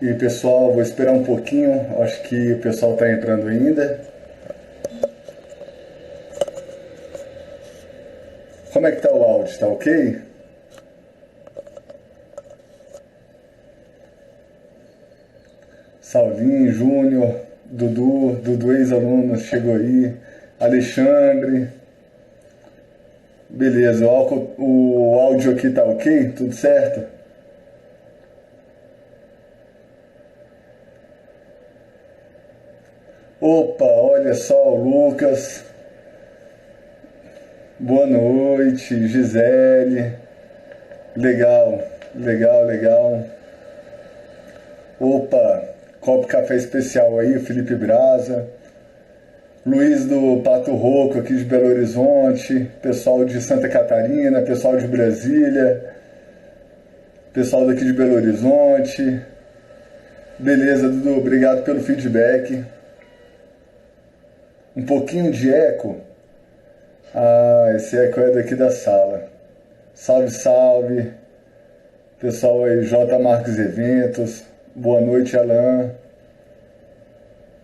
E pessoal, vou esperar um pouquinho, acho que o pessoal está entrando ainda. Como é que tá o áudio? Tá ok? Saulinho, Júnior, Dudu ex-aluno chegou aí, Alexandre. Beleza, o áudio aqui tá ok? Tudo certo? Opa, olha só o Lucas. Boa noite, Gisele. Legal, legal, legal. Opa, copo café especial aí, Felipe Braza. Luiz do Pato Roco aqui de Belo Horizonte, pessoal de Santa Catarina, pessoal de Brasília, pessoal daqui de Belo Horizonte. Beleza, Dudu, obrigado pelo feedback. Um pouquinho de eco. Ah, esse eco é daqui da sala. Salve, salve. Pessoal aí, J Marcos Eventos. Boa noite, Alan.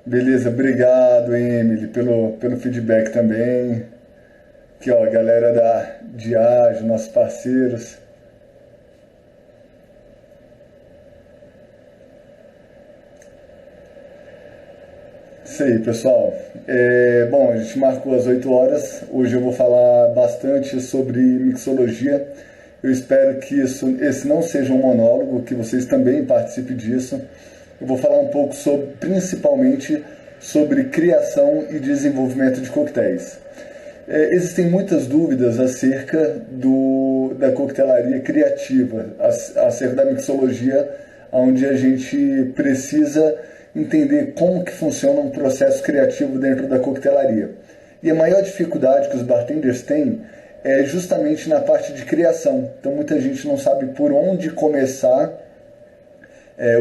Beleza, obrigado, Emily, pelo feedback também. Aqui, ó, a galera da Diage, nossos parceiros. Isso aí, pessoal. Bom, a gente marcou às 8 horas. Hoje eu vou falar bastante sobre mixologia. Eu espero que esse não seja um monólogo, que vocês também participem disso. Eu vou falar um pouco principalmente sobre criação e desenvolvimento de coquetéis. Existem muitas dúvidas acerca da coquetelaria criativa, acerca da mixologia, onde a gente precisa entender como que funciona um processo criativo dentro da coquetelaria. E a maior dificuldade que os bartenders têm é justamente na parte de criação. Então muita gente não sabe por onde começar,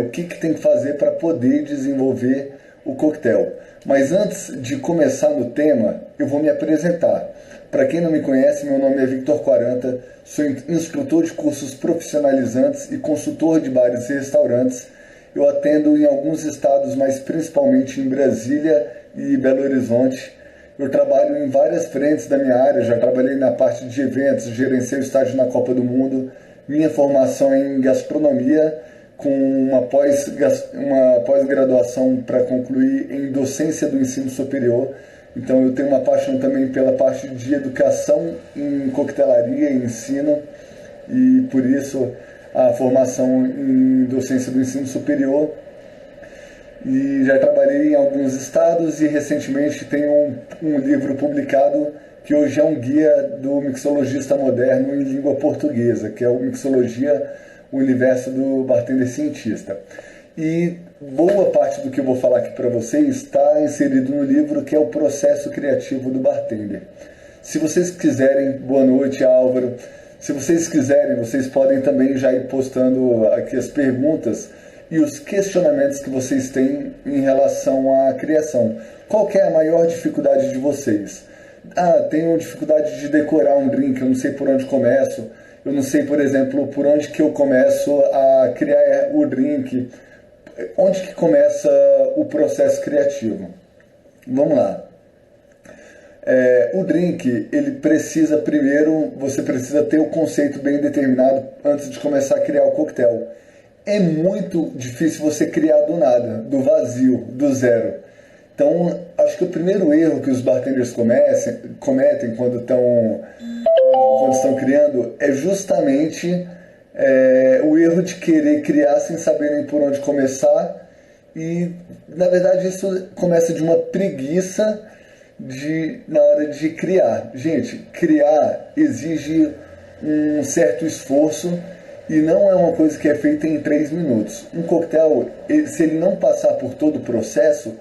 o que tem que fazer para poder desenvolver o coquetel. Mas antes de começar no tema, eu vou me apresentar. Para quem não me conhece, meu nome é Victor Quaranta, sou instrutor de cursos profissionalizantes e consultor de bares e restaurantes. Eu atendo em alguns estados, mas principalmente em Brasília e Belo Horizonte. Eu trabalho em várias frentes da minha área, já trabalhei na parte de eventos, gerenciei o estágio na Copa do Mundo, minha formação é em gastronomia, com uma pós-graduação para concluir em docência do ensino superior. Então eu tenho uma paixão também pela parte de educação em coquetelaria e ensino, e por isso a formação em docência do ensino superior. E já trabalhei em alguns estados e recentemente tenho um livro publicado que hoje é um guia do mixologista moderno em língua portuguesa, que é o Mixologia, o universo do bartender cientista. E boa parte do que eu vou falar aqui para vocês está inserido no livro, que é o processo criativo do bartender. Se vocês quiserem, boa noite, Álvaro. Se vocês quiserem, vocês podem também já ir postando aqui as perguntas e os questionamentos que vocês têm em relação à criação. Qual que é a maior dificuldade de vocês? Tenho dificuldade de decorar um drink, eu não sei por onde começo. Eu não sei, por exemplo, por onde que eu começo a criar o drink. Onde que começa o processo criativo? Vamos lá. O drink, ele precisa primeiro, você precisa ter o conceito bem determinado antes de começar a criar o coquetel. É muito difícil você criar do nada, do vazio, do zero. Então, acho que o primeiro erro que os bartenders cometem quando estão criando é justamente o erro de querer criar sem saberem por onde começar. E, na verdade, isso começa de uma preguiça na hora de criar. Gente, criar exige um certo esforço e não é uma coisa que é feita em 3 minutos. Um coquetel, se ele não passar por todo o processo,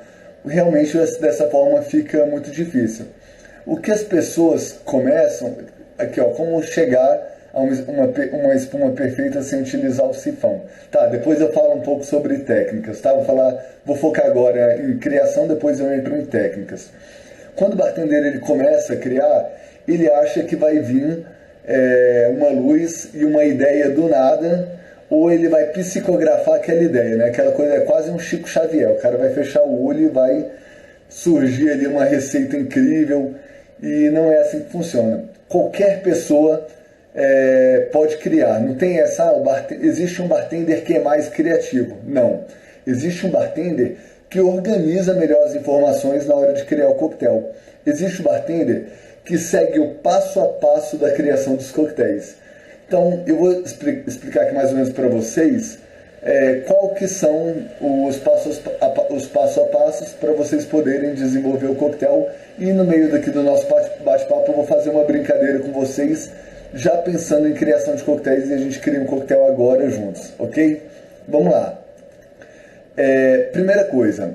realmente dessa forma fica muito difícil. O que as pessoas começam, aqui ó, como chegar a uma espuma perfeita sem utilizar o sifão. Tá, depois eu falo um pouco sobre técnicas, tá? Vou focar agora em criação, depois eu entro em técnicas. Quando o bartender ele começa a criar, ele acha que vai vir uma luz e uma ideia do nada, ou ele vai psicografar aquela ideia, né? Aquela coisa é quase um Chico Xavier. O cara vai fechar o olho e vai surgir ali uma receita incrível, e não é assim que funciona. Qualquer pessoa pode criar. Não tem essa, existe um bartender que é mais criativo. Não. Existe um bartender que organiza melhor as informações na hora de criar o coquetel. Existe um bartender que segue o passo a passo da criação dos coquetéis. Então, eu vou explicar aqui mais ou menos para vocês qual que são os passos a passos para vocês poderem desenvolver o coquetel. E no meio daqui do nosso bate-papo eu vou fazer uma brincadeira com vocês, já pensando em criação de coquetéis, e a gente cria um coquetel agora juntos, ok? Vamos lá. Primeira coisa,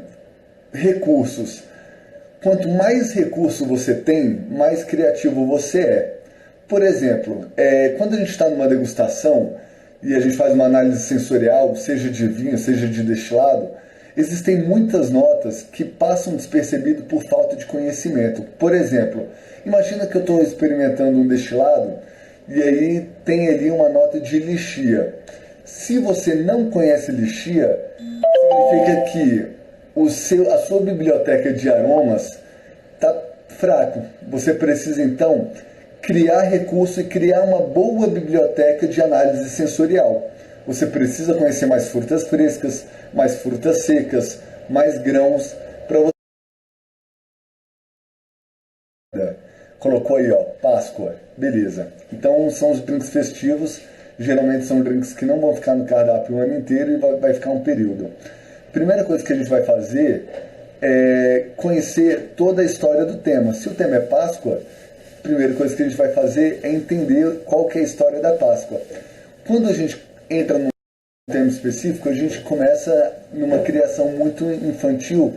recursos. Quanto mais recurso você tem, mais criativo você é. Por exemplo, quando a gente está numa degustação e a gente faz uma análise sensorial, seja de vinho, seja de destilado, existem muitas notas que passam despercebido por falta de conhecimento. Por exemplo, imagina que eu estou experimentando um destilado e aí tem ali uma nota de lixia. Se você não conhece lixia, significa que a sua biblioteca de aromas está fraco. Você precisa então criar recurso e criar uma boa biblioteca de análise sensorial. Você precisa conhecer mais frutas frescas, mais frutas secas, mais grãos, para você... Colocou aí, ó, Páscoa, beleza. Então são os drinks festivos, geralmente são drinks que não vão ficar no cardápio o ano inteiro e vai ficar um período. Primeira coisa que a gente vai fazer é conhecer toda a história do tema. Se o tema é Páscoa, a primeira coisa que a gente vai fazer é entender qual que é a história da Páscoa. Quando a gente entra num tema específico, a gente começa numa criação muito infantil,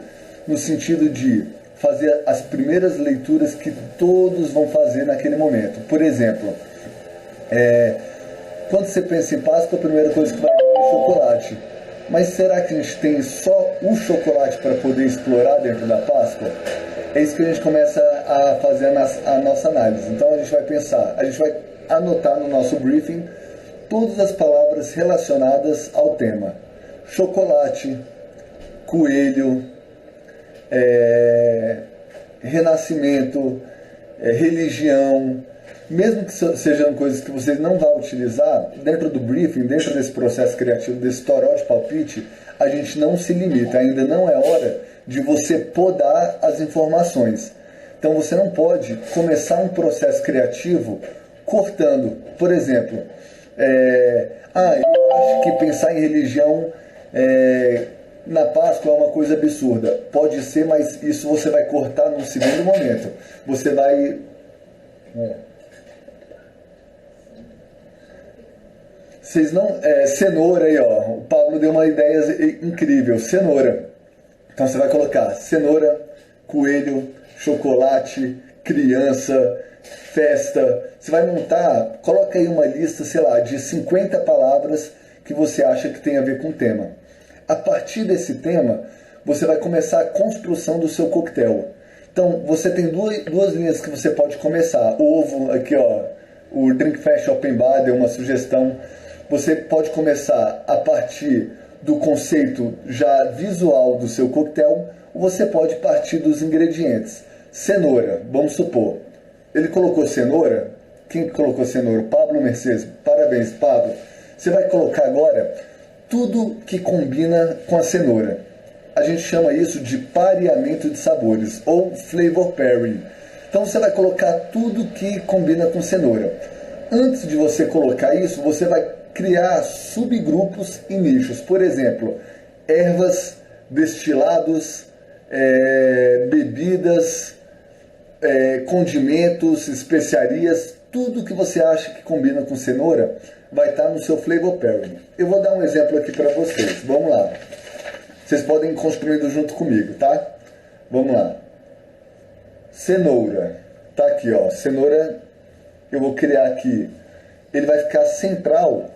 no sentido de fazer as primeiras leituras que todos vão fazer naquele momento. Por exemplo, quando você pensa em Páscoa, a primeira coisa que vai vir é o chocolate. Mas será que a gente tem só o chocolate para poder explorar dentro da Páscoa? É isso que a gente começa a fazer a nossa análise. Então a gente vai pensar, a gente vai anotar no nosso briefing todas as palavras relacionadas ao tema. Chocolate, coelho, renascimento, religião. Mesmo que sejam coisas que vocês não vão utilizar, dentro do briefing, dentro desse processo criativo, desse toró de palpite, a gente não se limita. Ainda não é hora de você podar as informações. Então você não pode começar um processo criativo cortando. Por exemplo, eu acho que pensar em religião na Páscoa é uma coisa absurda. Pode ser, mas isso você vai cortar num segundo momento. Você vai... Vocês não... cenoura aí, ó. O Pablo deu uma ideia incrível. Cenoura. Então você vai colocar cenoura, coelho, chocolate, criança, festa. Você vai montar, coloca aí uma lista, sei lá, de 50 palavras que você acha que tem a ver com o tema. A partir desse tema, você vai começar a construção do seu coquetel. Então, você tem duas linhas que você pode começar. Ovo, aqui ó, o Drink Fest Open Bar deu uma sugestão. Você pode começar a partir do conceito já visual do seu coquetel, ou você pode partir dos ingredientes. Cenoura, vamos supor. Ele colocou cenoura? Quem colocou cenoura? Pablo Mercedes. Parabéns, Pablo. Você vai colocar agora tudo que combina com a cenoura. A gente chama isso de pareamento de sabores, ou flavor pairing. Então você vai colocar tudo que combina com cenoura. Antes de você colocar isso, você vai criar subgrupos e nichos. Por exemplo, ervas, destilados, bebidas, condimentos, especiarias, tudo que você acha que combina com cenoura vai estar no seu flavor pairing. Eu vou dar um exemplo aqui para vocês. Vamos lá. Vocês podem ir construindo junto comigo, tá? Vamos lá. Cenoura. Tá aqui, ó. Cenoura, eu vou criar aqui. Ele vai ficar central.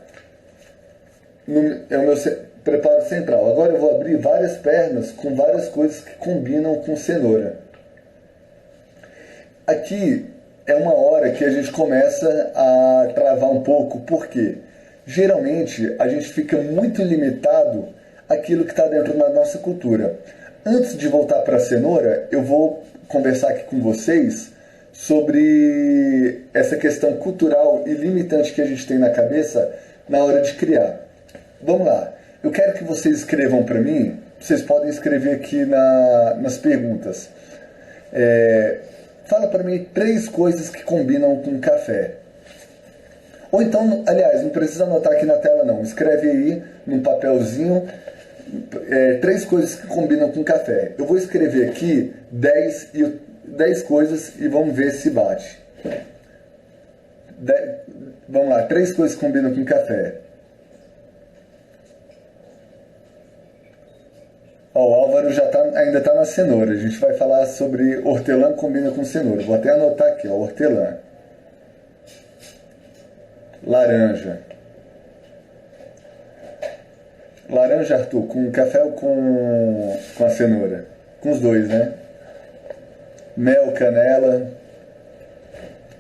É o meu preparo central. Agora eu vou abrir várias pernas com várias coisas que combinam com cenoura. Aqui é uma hora que a gente começa a travar um pouco. Por quê? geralmente a gente fica muito limitado àquilo que está dentro da nossa cultura. Antes de voltar para a cenoura, eu vou conversar aqui com vocês sobre essa questão cultural e limitante que a gente tem na cabeça na hora de criar. Vamos lá. Eu quero que vocês escrevam para mim. Vocês podem escrever aqui nas perguntas. Fala para mim 3 coisas que combinam com café. Ou então, aliás, não precisa anotar aqui na tela não. Escreve aí num papelzinho 3 coisas que combinam com café. Eu vou escrever aqui 10 coisas e vamos ver se bate. Vamos lá, 3 coisas que combinam com café. Ó, o Álvaro ainda está na cenoura. A gente vai falar sobre hortelã que combina com cenoura. Vou até anotar aqui, ó, hortelã. Laranja. Laranja, Arthur, com café ou com a cenoura? Com os dois, né? Mel, canela,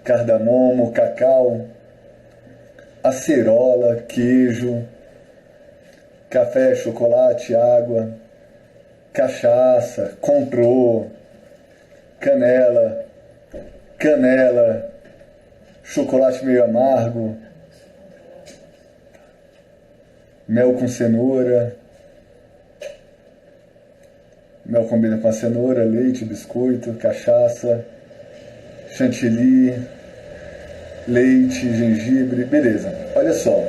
cardamomo, cacau, acerola, queijo, café, chocolate, água, cachaça, comprô, canela, chocolate meio amargo, mel com cenoura, mel combina com a cenoura, leite, biscoito, cachaça, chantilly, leite, gengibre, beleza. Olha só,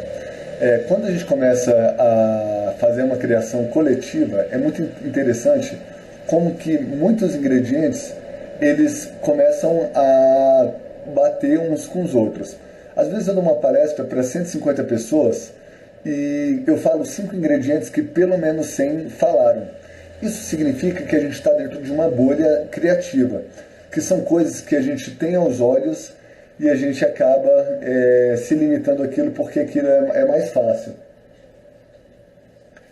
quando a gente começa a fazer uma criação coletiva, é muito interessante como que muitos ingredientes eles começam a bater uns com os outros. Às vezes eu dou uma palestra para 150 pessoas e eu falo 5 ingredientes que pelo menos 100 falaram. Isso significa que a gente está dentro de uma bolha criativa, que são coisas que a gente tem aos olhos e a gente acaba se limitando àquilo porque aquilo é mais fácil.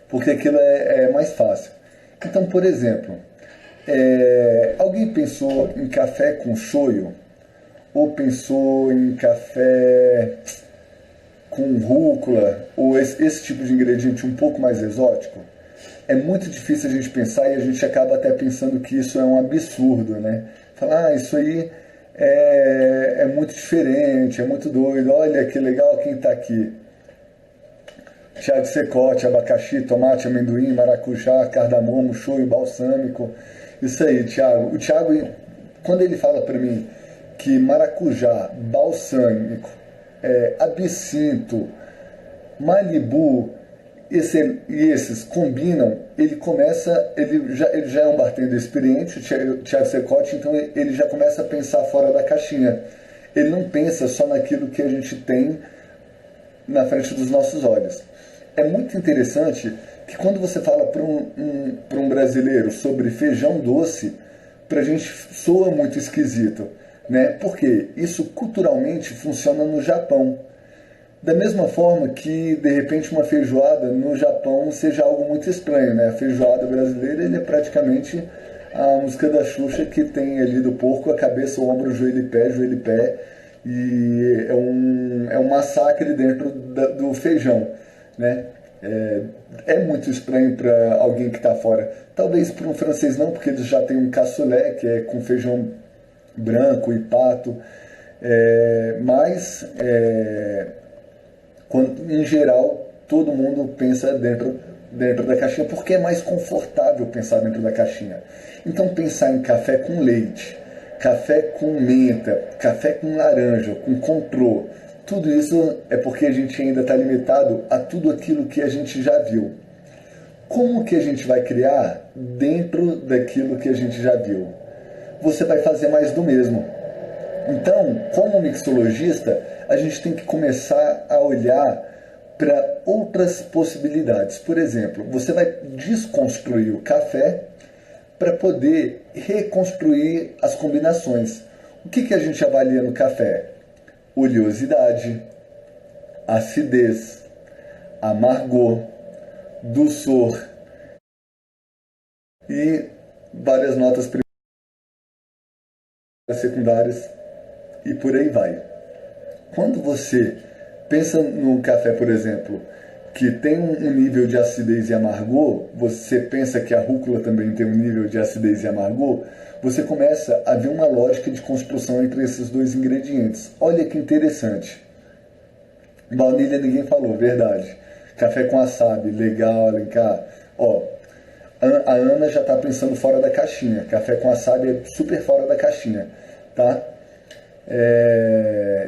Porque aquilo é mais fácil. Então, por exemplo, alguém pensou em café com shoyu? Ou pensou em café com rúcula? Ou esse tipo de ingrediente um pouco mais exótico? É muito difícil a gente pensar e a gente acaba até pensando que isso é um absurdo, né? Falar, isso aí é muito diferente, é muito doido, olha que legal quem está aqui. Chá de secote, abacaxi, tomate, amendoim, maracujá, cardamomo, shoyu, balsâmico. Isso aí, Thiago. O Thiago, quando ele fala para mim que maracujá, balsâmico, absinto, malibu, esses combinam, ele já é um bartender experiente, o Thiago Secote, então ele já começa a pensar fora da caixinha. Ele não pensa só naquilo que a gente tem na frente dos nossos olhos. É muito interessante que quando você fala para um brasileiro sobre feijão doce, para a gente soa muito esquisito, né? Porque isso culturalmente funciona no Japão. Da mesma forma que, de repente, uma feijoada no Japão seja algo muito estranho, né? A feijoada brasileira ele é praticamente a música da Xuxa que tem ali do porco, a cabeça, o ombro, o joelho e pé, e é um massacre dentro do feijão, né? É muito estranho para alguém que está fora. Talvez para um francês não, porque eles já têm um cassoulet, que é com feijão branco e pato, mas em geral todo mundo pensa dentro da caixinha porque é mais confortável pensar dentro da caixinha. Então pensar em café com leite, café com menta, café com laranja, com contrô, tudo isso é porque a gente ainda está limitado a tudo aquilo que a gente já viu. Como que a gente vai criar dentro daquilo que a gente já viu? Você vai fazer mais do mesmo. Então, como mixologista, a gente tem que começar a olhar para outras possibilidades. Por exemplo, você vai desconstruir o café para poder reconstruir as combinações. O que a gente avalia no café? Oleosidade, acidez, amargor, dulçor e várias notas primárias, secundárias e por aí vai. Quando você Pensa no café, por exemplo, que tem um nível de acidez e amargor, você pensa que a rúcula também tem um nível de acidez e amargor, você começa a ver uma lógica de construção entre esses dois ingredientes. Olha que interessante. Baunilha ninguém falou, verdade. Café com wasabi, legal, Alencar. Ó, a Ana já está pensando fora da caixinha. Café com wasabi é super fora da caixinha, tá?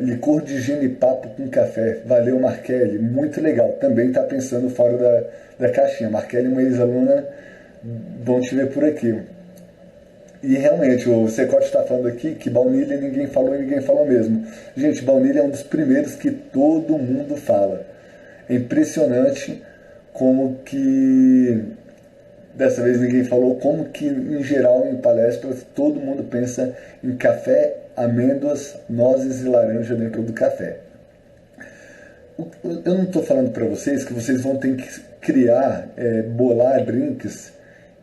Licor de genipapo com café. Valeu, Markelli. Muito legal. Também está pensando fora da caixinha. Markelli, uma ex-aluna, vão te ver por aqui. E realmente, o Secote está falando aqui que baunilha ninguém falou e ninguém falou mesmo. Gente, baunilha é um dos primeiros que todo mundo fala. É impressionante como que, dessa vez ninguém falou, como que em geral em palestras todo mundo pensa em café, amêndoas, nozes e laranja dentro do café. Eu não estou falando para vocês que vocês vão ter que criar, bolar drinks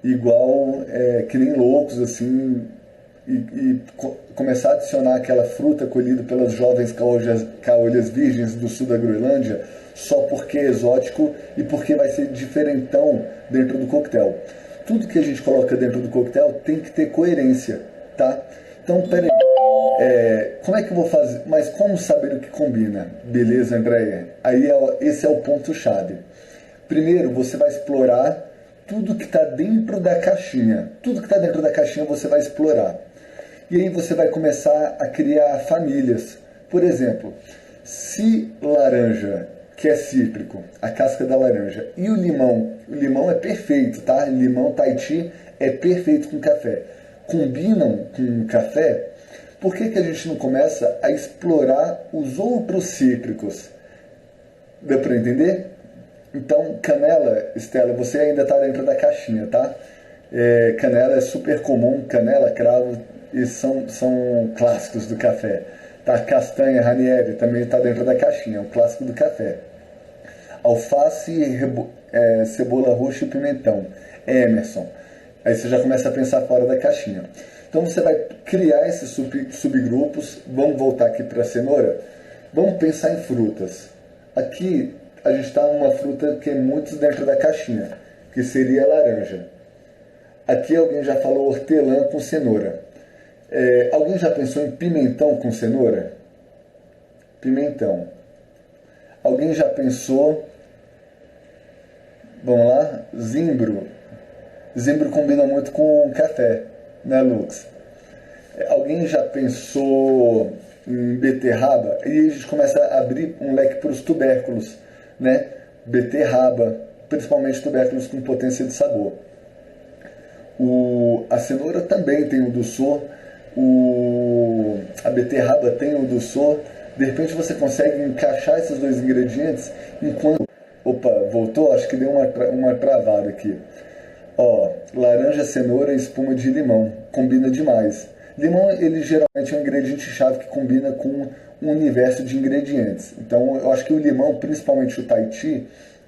igual, que nem loucos, assim, e começar a adicionar aquela fruta colhida pelas jovens caolhas virgens do sul da Groenlândia só porque é exótico e porque vai ser diferentão dentro do coquetel. Tudo que a gente coloca dentro do coquetel tem que ter coerência, tá? Então, peraí, como é que eu vou fazer? Mas como saber o que combina? Beleza, Andréia? Aí esse é o ponto-chave. Primeiro, você vai explorar tudo que está dentro da caixinha. Tudo que está dentro da caixinha você vai explorar. E aí você vai começar a criar famílias. Por exemplo, se laranja, que é cítrico, a casca da laranja, e o limão é perfeito, tá? Limão Tahiti é perfeito com café. Combinam com café, por que a gente não começa a explorar os outros cítricos? Deu para entender? Então, canela, Estela, você ainda está dentro da caixinha, tá? Canela é super comum, canela, cravo, e são clássicos do café. Tá? Castanha, Ranieri, também está dentro da caixinha, é um clássico do café. Alface, cebola roxa e pimentão, Emerson. Aí você já começa a pensar fora da caixinha. Então você vai criar esses subgrupos. Vamos voltar aqui para a cenoura. Vamos pensar em frutas. Aqui a gente está numa fruta que é muito dentro da caixinha, que seria a laranja. Aqui alguém já falou hortelã com cenoura. Alguém já pensou em pimentão com cenoura? Pimentão. Alguém já pensou... Vamos lá? Zimbro. Zimbro combina muito com café, né, Lux? Alguém já pensou em beterraba? E a gente começa a abrir um leque para os tubérculos, né? Beterraba, principalmente tubérculos com potência de sabor. A cenoura também tem o dulçor, a beterraba tem o dulçor. De repente você consegue encaixar esses dois ingredientes enquanto... Opa, voltou? Acho que deu uma travada aqui. Ó, laranja, cenoura e espuma de limão. Combina demais. Limão, ele geralmente é um ingrediente-chave que combina com um universo de ingredientes. Então, eu acho que o limão, principalmente o Tahiti,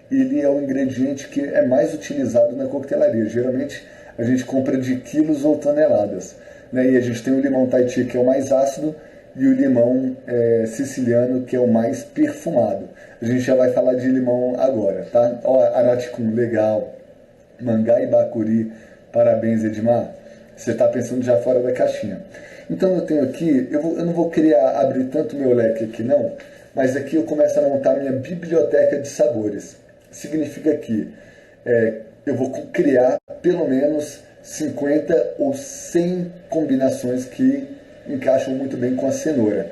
ele é o ingrediente que é mais utilizado na coquetelaria. Geralmente, a gente compra de quilos ou toneladas, né? E a gente tem o limão Tahiti, que é o mais ácido, e o limão siciliano, que é o mais perfumado. A gente já vai falar de limão agora, tá? Ó, Araticum, legal. Mangá e Bacuri, parabéns, Edmar. Você está pensando já fora da caixinha. Então eu tenho aqui, eu não vou querer abrir tanto meu leque aqui não, mas aqui eu começo a montar minha biblioteca de sabores. Significa que eu vou criar pelo menos 50 ou 100 combinações que encaixam muito bem com a cenoura.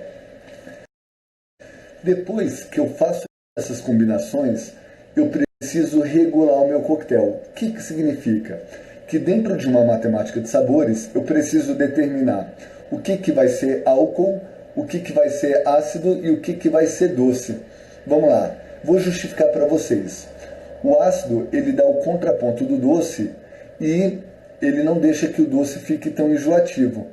Depois que eu faço essas combinações, eu preciso regular o meu coquetel. O que significa? Que dentro de uma matemática de sabores, eu preciso determinar o que vai ser álcool, o que vai ser ácido e o que vai ser doce. Vamos lá, vou justificar para vocês. O ácido, ele dá o contraponto do doce e ele não deixa que o doce fique tão enjoativo.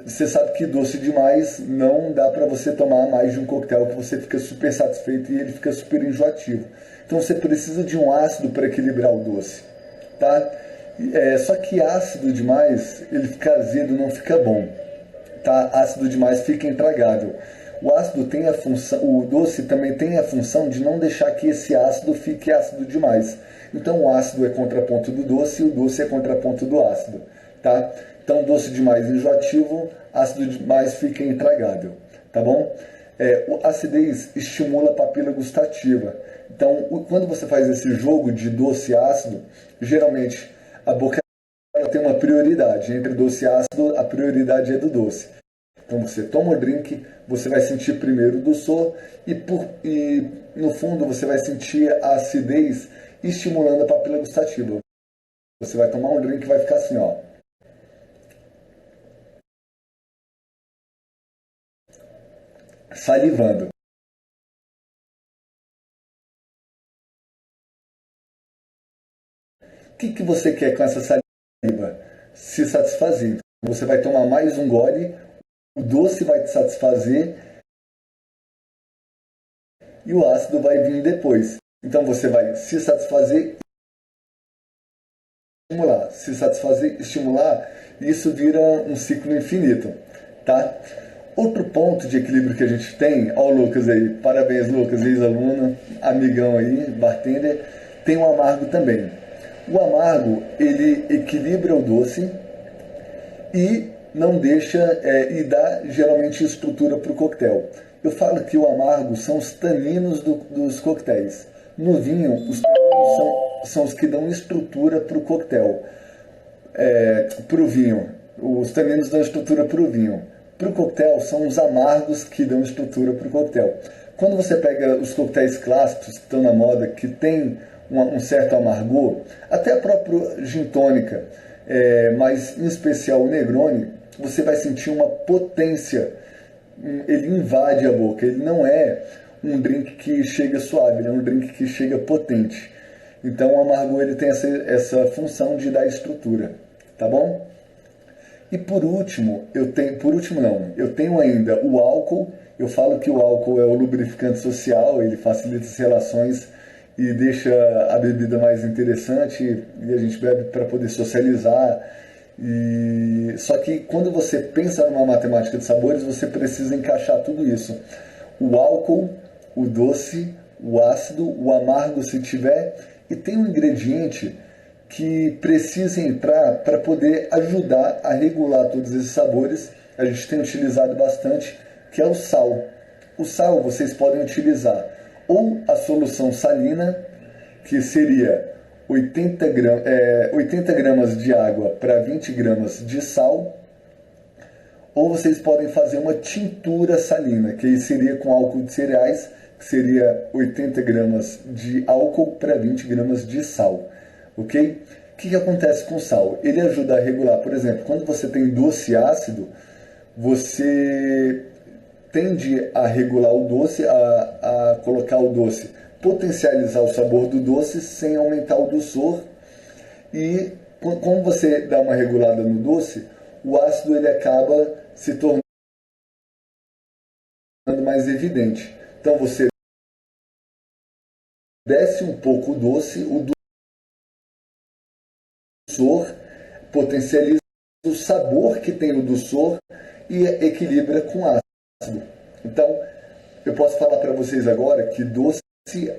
Você sabe que doce demais não dá para você tomar mais de um coquetel, que você fica super satisfeito e ele fica super enjoativo. Então você precisa de um ácido para equilibrar o doce, tá? Só que ácido demais, ele fica azedo, não fica bom, tá? Ácido demais fica intragável. O ácido tem a função, o doce também tem a função de não deixar que esse ácido fique ácido demais. Então o ácido é contraponto do doce e o doce é contraponto do ácido, tá? Então doce demais enjoativo, ácido demais fica intragável, tá bom? A acidez estimula a papila gustativa. Então, quando você faz esse jogo de doce e ácido, geralmente a boca ela tem uma prioridade. Entre doce e ácido, a prioridade é do doce. Então você toma o drink, você vai sentir primeiro o doçor e no fundo você vai sentir a acidez estimulando a papila gustativa. Você vai tomar um drink e vai ficar assim, ó. Salivando. O que você quer com essa saliva? Se satisfazer. Então, você vai tomar mais um gole, o doce vai te satisfazer e o ácido vai vir depois. Então você vai se satisfazer, estimular, se satisfazer, estimular, e isso vira um ciclo infinito, tá? Outro ponto de equilíbrio que a gente tem, ó o Lucas aí, parabéns Lucas, ex-aluno, amigão aí, bartender, tem o amargo também. O amargo, ele equilibra o doce e não deixa, e dá geralmente estrutura para o coquetel. Eu falo que o amargo são os taninos dos coquetéis. No vinho, os taninos são os que dão estrutura para o coquetel, para o vinho. Os taninos dão estrutura para o vinho. Para o coquetel, são os amargos que dão estrutura para o coquetel. Quando você pega os coquetéis clássicos que estão na moda, que tem um certo amargor, até a própria gin tônica, mas em especial o Negroni, você vai sentir uma potência. Ele invade a boca, ele não é um drink que chega suave, ele é um drink que chega potente. Então o amargor ele tem essa função de dar estrutura, tá bom? E eu tenho ainda o álcool. Eu falo que o álcool é o lubrificante social, ele facilita as relações e deixa a bebida mais interessante, e a gente bebe para poder socializar. Só que quando você pensa numa matemática de sabores, você precisa encaixar tudo isso. O álcool, o doce, o ácido, o amargo se tiver, e tem um ingrediente que precisa entrar para poder ajudar a regular todos esses sabores. A gente tem utilizado bastante, que é o sal. O sal vocês podem utilizar ou a solução salina, que seria 80 gramas de água para 20 gramas de sal, ou vocês podem fazer uma tintura salina, que aí seria com álcool de cereais, que seria 80 gramas de álcool para 20 gramas de sal, ok? O que acontece com o sal? Ele ajuda a regular, por exemplo, quando você tem doce ácido, você tende a regular o doce, a colocar o doce, potencializar o sabor do doce sem aumentar o doçor. E como você dá uma regulada no doce, o ácido ele acaba se tornando mais evidente. Então você desce um pouco o doçor potencializa o sabor que tem o doçor e equilibra com ácido. Então, eu posso falar para vocês agora que doce,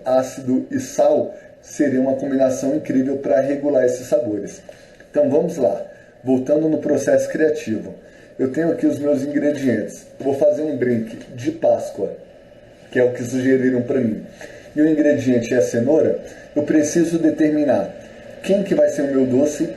ácido e sal seria uma combinação incrível para regular esses sabores. Então vamos lá, voltando no processo criativo. Eu tenho aqui os meus ingredientes. Eu vou fazer um drink de Páscoa, que é o que sugeriram para mim. E o ingrediente é a cenoura. Eu preciso determinar quem que vai ser o meu doce,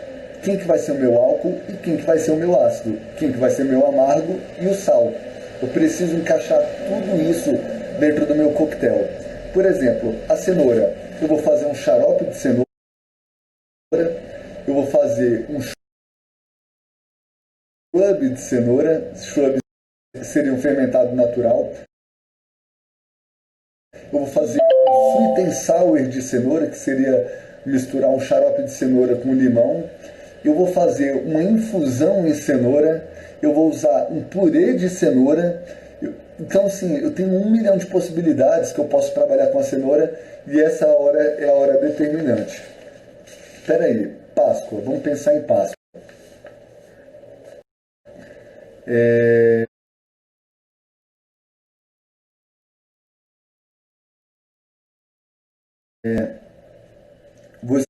quem que vai ser o meu álcool e quem que vai ser o meu ácido, quem que vai ser o meu amargo e o sal. Eu preciso encaixar tudo isso dentro do meu coquetel. Por exemplo, a cenoura. Eu vou fazer um xarope de cenoura, eu vou fazer um shrub de cenoura, shrub seria um fermentado natural. Eu vou fazer um sweet and sour de cenoura, que seria misturar um xarope de cenoura com limão. Eu vou fazer uma infusão em cenoura. Eu vou usar um purê de cenoura. Então, assim, eu tenho 1 milhão de possibilidades que eu posso trabalhar com a cenoura, e essa hora é a hora determinante. Espera aí, Páscoa, vamos pensar em Páscoa. vou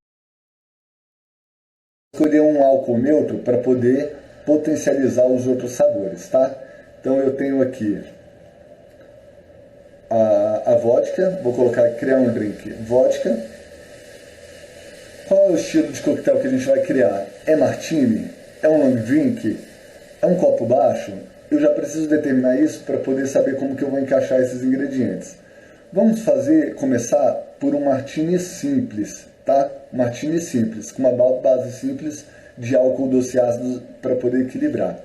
escolher um álcool neutro para poder potencializar os outros sabores, tá? Então eu tenho aqui a vodka, vou criar um drink vodka. Qual é o estilo de coquetel que a gente vai criar? É martini? É um long drink? É um copo baixo? Eu já preciso determinar isso para poder saber como que eu vou encaixar esses ingredientes. Vamos começar por um martini simples, tá? Martini simples, com uma base simples de álcool doce ácido para poder equilibrar.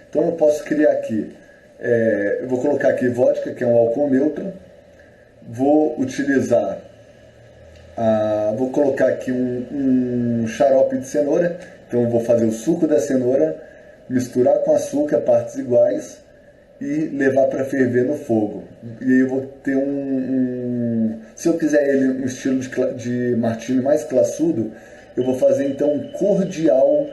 Então eu posso criar aqui, eu vou colocar aqui vodka, que é um álcool neutro, vou utilizar, vou colocar aqui um xarope de cenoura, então eu vou fazer o suco da cenoura, misturar com açúcar, partes iguais, e levar para ferver no fogo. E aí eu vou ter se eu quiser ele um estilo de martini mais classudo, eu vou fazer então um cordial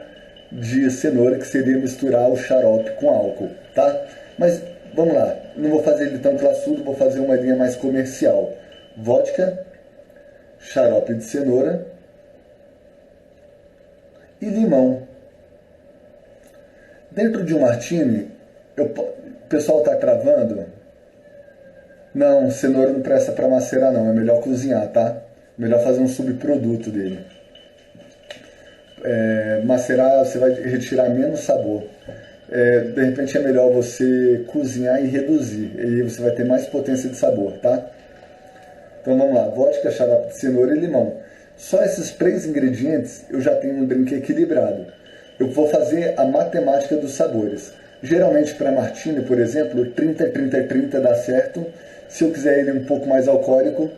de cenoura, que seria misturar o xarope com álcool, tá? Mas vamos lá, não vou fazer ele tão classudo, vou fazer uma linha mais comercial. Vodka, xarope de cenoura e limão. Dentro de um martini, o pessoal está travando? Não, cenoura não presta para macerar não, é melhor cozinhar, tá? Melhor fazer um subproduto dele. Macerar você vai retirar menos sabor. De repente é melhor você cozinhar e reduzir, e aí você vai ter mais potência de sabor, tá? Então vamos lá, vodka, xarope de cenoura e limão. Só esses 3 ingredientes eu já tenho um drink equilibrado. Eu vou fazer a matemática dos sabores. Geralmente para martini, por exemplo, 30, 30, 30 dá certo. Se eu quiser ele um pouco mais alcoólico,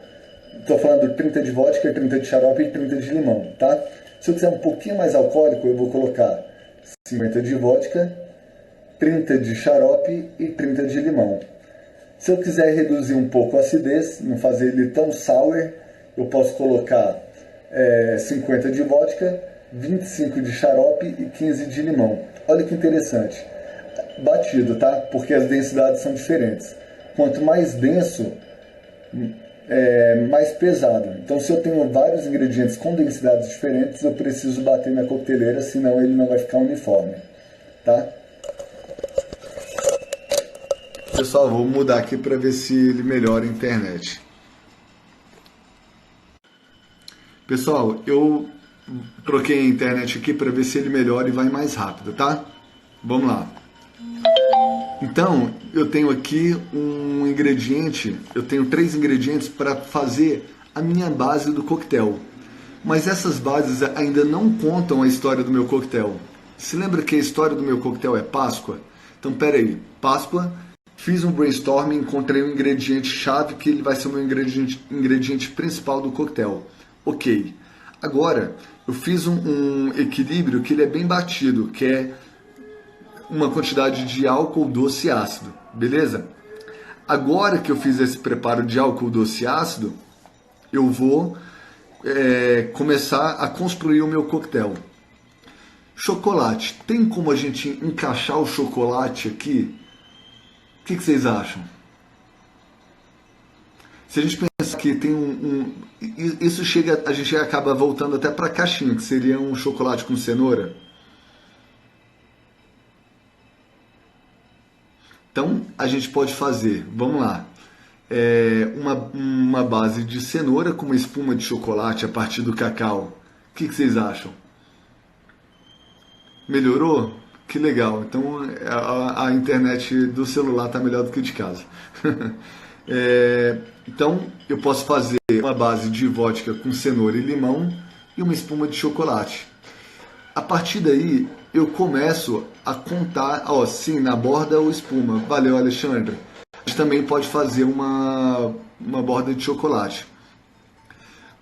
estou falando 30 de vodka, 30 de xarope e 30 de limão, tá? Se eu quiser um pouquinho mais alcoólico, eu vou colocar 50 de vodka, 30 de xarope e 30 de limão. Se eu quiser reduzir um pouco a acidez, não fazer ele tão sour, eu posso colocar 50 de vodka, 25 de xarope e 15 de limão. Olha que interessante. Batido, tá? Porque as densidades são diferentes. Quanto mais denso, mais pesado. Então, se eu tenho vários ingredientes com densidades diferentes, eu preciso bater na coqueteleira, senão ele não vai ficar uniforme, tá? Pessoal, vou mudar aqui para ver se ele melhora a internet. Pessoal, eu troquei a internet aqui para ver se ele melhora e vai mais rápido, tá? Vamos lá. Então, eu tenho aqui um ingrediente, eu tenho 3 ingredientes para fazer a minha base do coquetel. Mas essas bases ainda não contam a história do meu coquetel. Se lembra que a história do meu coquetel é Páscoa? Então, peraí, Páscoa, fiz um brainstorming, encontrei um ingrediente-chave que ele vai ser o meu ingrediente principal do coquetel. Ok. Agora, eu fiz um equilíbrio que ele é bem batido, que é uma quantidade de álcool doce e ácido, beleza? Agora que eu fiz esse preparo de álcool doce e ácido, eu vou começar a construir o meu coquetel. Chocolate, tem como a gente encaixar o chocolate aqui? O que vocês acham? Se a gente pensar que tem a gente acaba voltando até para a caixinha, que seria um chocolate com cenoura. Então, a gente pode fazer, vamos lá, uma base de cenoura com uma espuma de chocolate a partir do cacau. O que vocês acham? Melhorou? Que legal. Então, a internet do celular está melhor do que de casa. Então, eu posso fazer uma base de vodka com cenoura e limão e uma espuma de chocolate. A partir daí, eu começo a contar, sim, na borda ou espuma. Valeu, Alexandre. A gente também pode fazer uma borda de chocolate.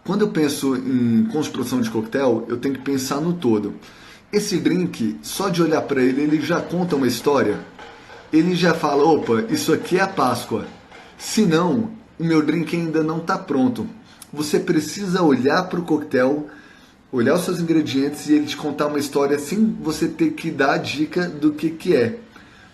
Quando eu penso em construção de coquetel, eu tenho que pensar no todo. Esse drink, só de olhar para ele, ele já conta uma história. Ele já fala, opa, isso aqui é a Páscoa. Se não, o meu drink ainda não está pronto. Você precisa olhar para o coquetel, olhar os seus ingredientes e ele te contar uma história sem você ter que dar a dica do que é.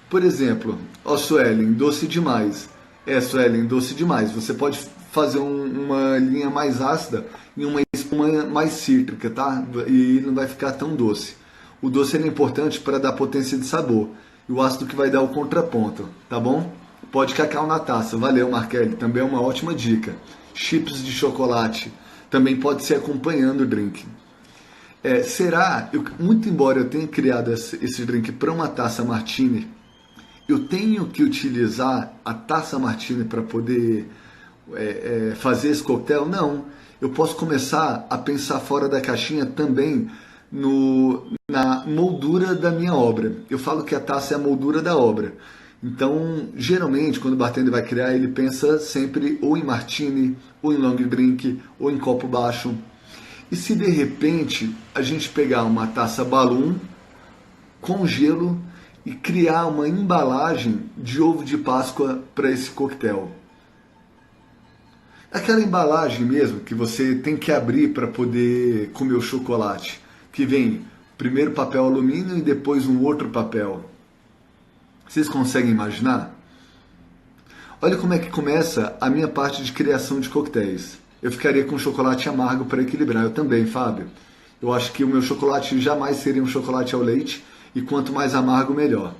Por exemplo, Suelen, doce demais. É, Suelen, doce demais. Você pode fazer uma linha mais ácida e uma espuma mais cítrica, tá? E não vai ficar tão doce. O doce ele é importante para dar potência de sabor. E o ácido que vai dar o contraponto, tá bom? Pode cacau na taça. Valeu, Markelli. Também é uma ótima dica. Chips de chocolate. Também pode ser acompanhando o drink. Muito embora eu tenha criado esse drink para uma taça martini, eu tenho que utilizar a taça martini para poder fazer esse coquetel? Não. Eu posso começar a pensar fora da caixinha também na moldura da minha obra. Eu falo que a taça é a moldura da obra. Então, geralmente, quando o bartender vai criar, ele pensa sempre ou em martini, ou em long drink, ou em copo baixo. E se de repente a gente pegar uma taça balloon com gelo e criar uma embalagem de ovo de Páscoa para esse coquetel? Aquela embalagem mesmo que você tem que abrir para poder comer o chocolate, que vem primeiro papel alumínio e depois um outro papel. Vocês conseguem imaginar? Olha como é que começa a minha parte de criação de coquetéis. Eu ficaria com chocolate amargo para equilibrar. Eu também, Fábio. Eu acho que o meu chocolate jamais seria um chocolate ao leite e quanto mais amargo, melhor.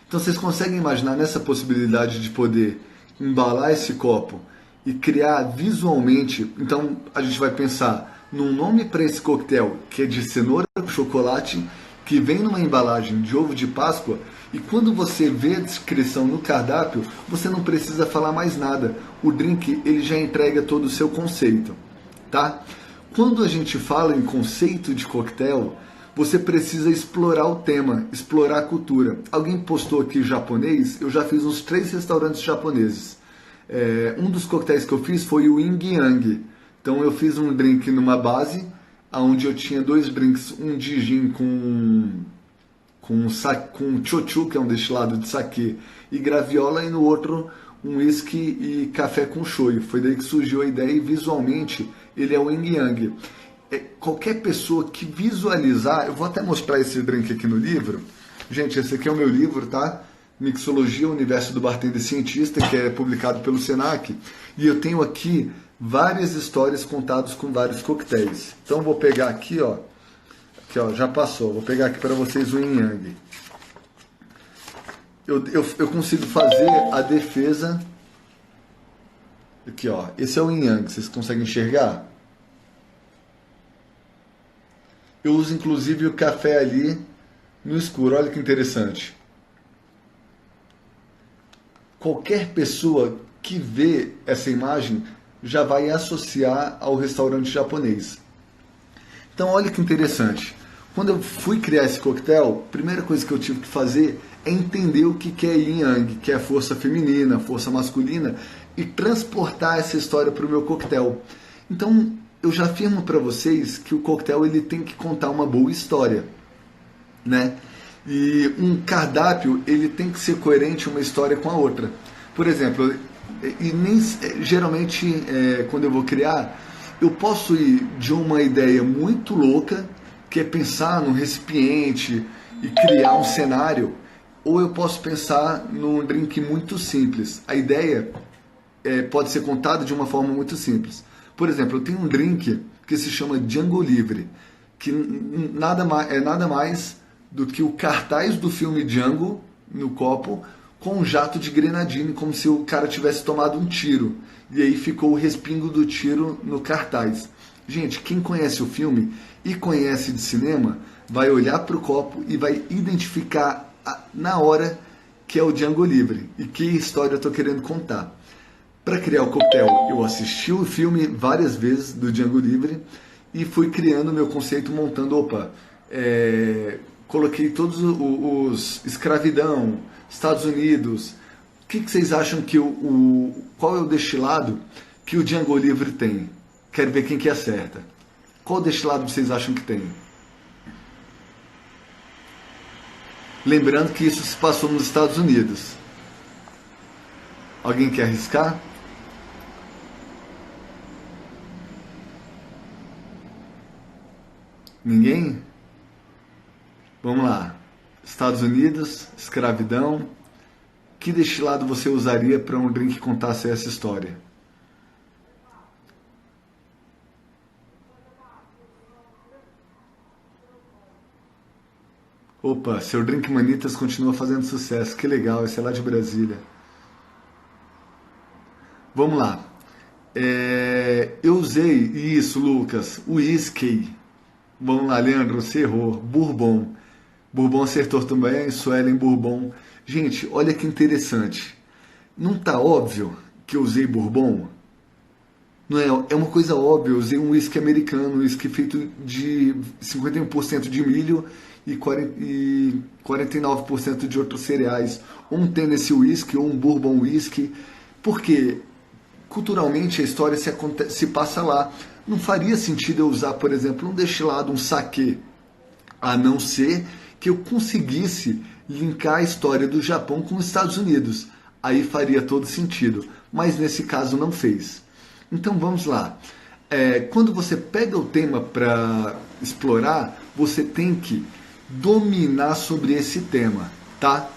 Então vocês conseguem imaginar nessa possibilidade de poder embalar esse copo e criar visualmente? Então a gente vai pensar num nome para esse coquetel que é de cenoura com chocolate, que vem numa embalagem de ovo de Páscoa, e quando você vê a descrição no cardápio, você não precisa falar mais nada. O drink ele já entrega todo o seu conceito, tá? Quando a gente fala em conceito de coquetel, você precisa explorar o tema, explorar a cultura. Alguém postou aqui japonês, eu já fiz uns 3 restaurantes japoneses. Um dos coquetéis que eu fiz foi o Yin Yang. Então eu fiz um drink numa base, onde eu tinha 2 drinks, um de gin com chochu, que é um destilado de saquê, e graviola, e no outro um whisky e café com shoyu. Foi daí que surgiu a ideia, e visualmente ele é o Yin Yang. Qualquer pessoa que visualizar, eu vou até mostrar esse drink aqui no livro. Gente, esse aqui é o meu livro, tá? Mixologia, Universo do Bartender Cientista, que é publicado pelo Senac. E eu tenho aqui várias histórias contadas com vários coquetéis. Então vou pegar aqui, ó. Aqui, ó, já passou. Vou pegar aqui para vocês o Yin Yang. Eu consigo fazer a defesa. Aqui, ó. Esse é o Yin Yang. Vocês conseguem enxergar? Eu uso inclusive o café ali no escuro. Olha que interessante. Qualquer pessoa que vê essa imagem já vai associar ao restaurante japonês. Então olha que interessante. Quando eu fui criar esse coquetel, a primeira coisa que eu tive que fazer é entender o que é Yin Yang, que é a força feminina, a força masculina, e transportar essa história para o meu coquetel. Então eu já afirmo para vocês que o coquetel ele tem que contar uma boa história, né? E um cardápio ele tem que ser coerente uma história com a outra. Por exemplo, geralmente quando eu vou criar, eu posso ir de uma ideia muito louca, que é pensar num recipiente e criar um cenário, ou eu posso pensar num drink muito simples. A ideia pode ser contada de uma forma muito simples. Por exemplo, eu tenho um drink que se chama Django Livre, que é nada mais do que o cartaz do filme Django no copo com um jato de grenadine, como se o cara tivesse tomado um tiro. E aí ficou o respingo do tiro no cartaz. Gente, quem conhece o filme e conhece de cinema, vai olhar para o copo e vai identificar na hora que é o Django Livre e que história eu estou querendo contar. Para criar o coquetel, eu assisti o filme várias vezes do Django Livre e fui criando o meu conceito, montando, coloquei todos os escravidão, Estados Unidos. O que vocês acham que qual é o destilado que o Django Livre tem? Quero ver quem que acerta. Qual destilado vocês acham que tem? Lembrando que isso se passou nos Estados Unidos. Alguém quer arriscar? Ninguém? Vamos lá. Estados Unidos, escravidão. que destilado você usaria para um drink que contasse essa história? Opa, seu Drink Manitas continua fazendo sucesso. Que legal, esse é lá de Brasília. Vamos lá. Eu usei isso, Lucas. Whisky. Vamos lá, Leandro, você errou. Bourbon. Bourbon acertou também. Suelen Bourbon. Gente, olha que interessante. Não tá óbvio que eu usei Bourbon? Não é, é uma coisa óbvia, eu usei um whisky americano, um whisky feito de 51% de milho e 49% de outros cereais. Um Tennessee Whiskey ou um Bourbon Whisky. Porque culturalmente a história se passa lá. Não faria sentido eu usar, por exemplo, um destilado, um saquê, a não ser que eu conseguisse linkar a história do Japão com os Estados Unidos. Aí faria todo sentido, mas nesse caso não fez. Então vamos lá. Quando você pega o tema para explorar, você tem que dominar sobre esse tema, tá?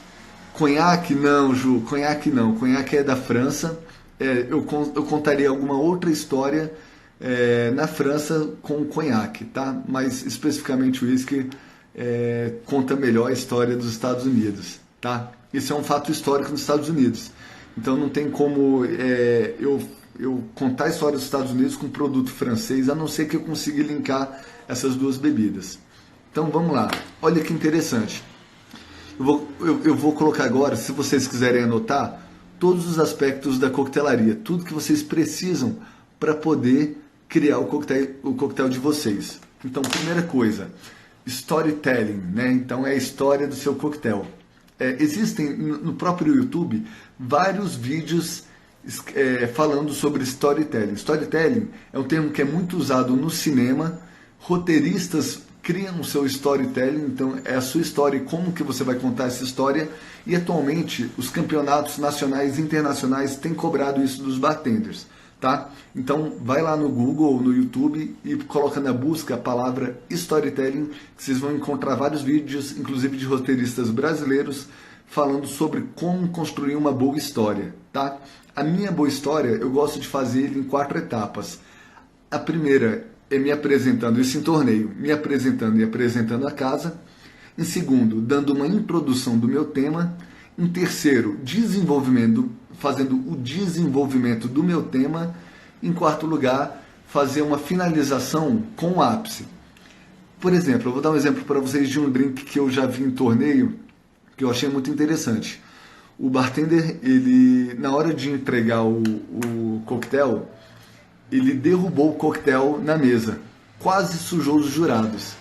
Conhaque não, Ju, conhaque não. Conhaque é da França. Eu contaria alguma outra história na França com conhaque, tá? Mas especificamente o whisky conta melhor a história dos Estados Unidos, tá? Isso é um fato histórico nos Estados Unidos. Então não tem como eu contar a história dos Estados Unidos com um produto francês, a não ser que eu consiga linkar essas duas bebidas. Então vamos lá, olha que interessante. Eu vou colocar agora, se vocês quiserem anotar, todos os aspectos da coquetelaria, tudo que vocês precisam para poder criar o coquetel de vocês. Então, primeira coisa, storytelling, né? Então é a história do seu coquetel. Existem no próprio YouTube vários vídeos falando sobre storytelling. Storytelling é um termo que é muito usado no cinema. Roteiristas criam o seu storytelling, então é a sua história e como que você vai contar essa história. E atualmente os campeonatos nacionais e internacionais têm cobrado isso dos bartenders, tá? Então vai lá no Google ou no YouTube e coloca na busca a palavra storytelling, que vocês vão encontrar vários vídeos, inclusive de roteiristas brasileiros, falando sobre como construir uma boa história, tá? A minha boa história, eu gosto de fazer ele em 4 etapas. A primeira é me apresentando, isso em torneio, me apresentando e apresentando a casa. Em segundo, dando uma introdução do meu tema. Em terceiro, fazendo o desenvolvimento do meu tema. Em quarto lugar, fazer uma finalização com o ápice. Por exemplo, eu vou dar um exemplo para vocês de um drink que eu já vi em torneio, que eu achei muito interessante. O bartender, ele, na hora de entregar o coquetel, ele derrubou o coquetel na mesa, quase sujou os jurados.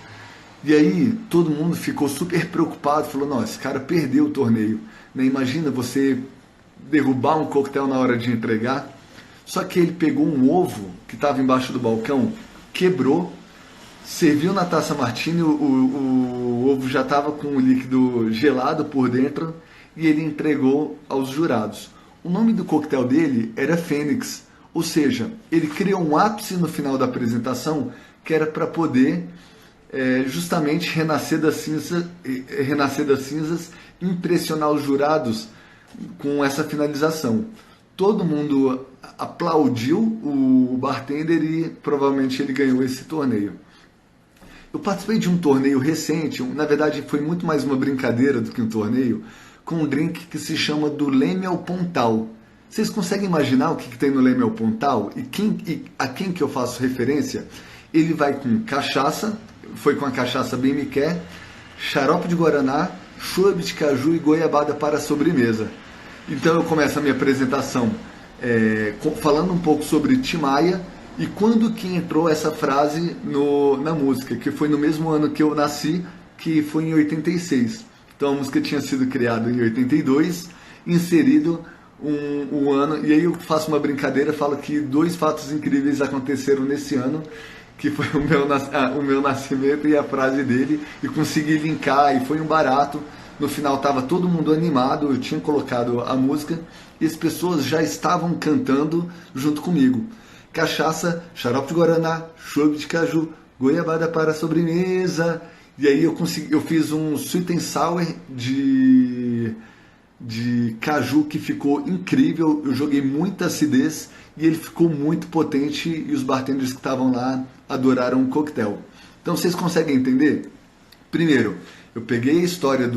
E aí todo mundo ficou super preocupado, falou, não, esse cara perdeu o torneio. Né? Imagina você derrubar um coquetel na hora de entregar. Só que ele pegou um ovo que estava embaixo do balcão, quebrou, serviu na taça Martini, o ovo já estava com o líquido gelado por dentro e ele entregou aos jurados. O nome do coquetel dele era Fênix, ou seja, ele criou um ápice no final da apresentação que era para poder justamente renascer das cinzas, impressionar os jurados com essa finalização. Todo mundo aplaudiu o bartender e provavelmente ele ganhou esse torneio. Eu participei de um torneio recente, na verdade foi muito mais uma brincadeira do que um torneio, com um drink que se chama do Leme ao Pontal. Vocês conseguem imaginar o que tem no Leme ao Pontal? E a quem que eu faço referência? Ele vai com cachaça, foi com a cachaça bem me quer, xarope de guaraná, chope de caju e goiabada para a sobremesa. Então eu começo a minha apresentação falando um pouco sobre Tim Maia e quando que entrou essa frase na música, que foi no mesmo ano que eu nasci, que foi em 86. Então a música tinha sido criada em 82, inserido um ano, e aí eu faço uma brincadeira, falo que 2 fatos incríveis aconteceram nesse ano, que foi o meu nascimento e a frase dele, e consegui linkar, e foi um barato. No final estava todo mundo animado, eu tinha colocado a música, e as pessoas já estavam cantando junto comigo. Cachaça, xarope de guaraná, chope de caju, goiabada para a sobremesa. E aí eu fiz um sweet and sour de caju que ficou incrível. Eu joguei muita acidez e ele ficou muito potente e os bartenders que estavam lá adoraram o coquetel. Então vocês conseguem entender? Primeiro, eu peguei a história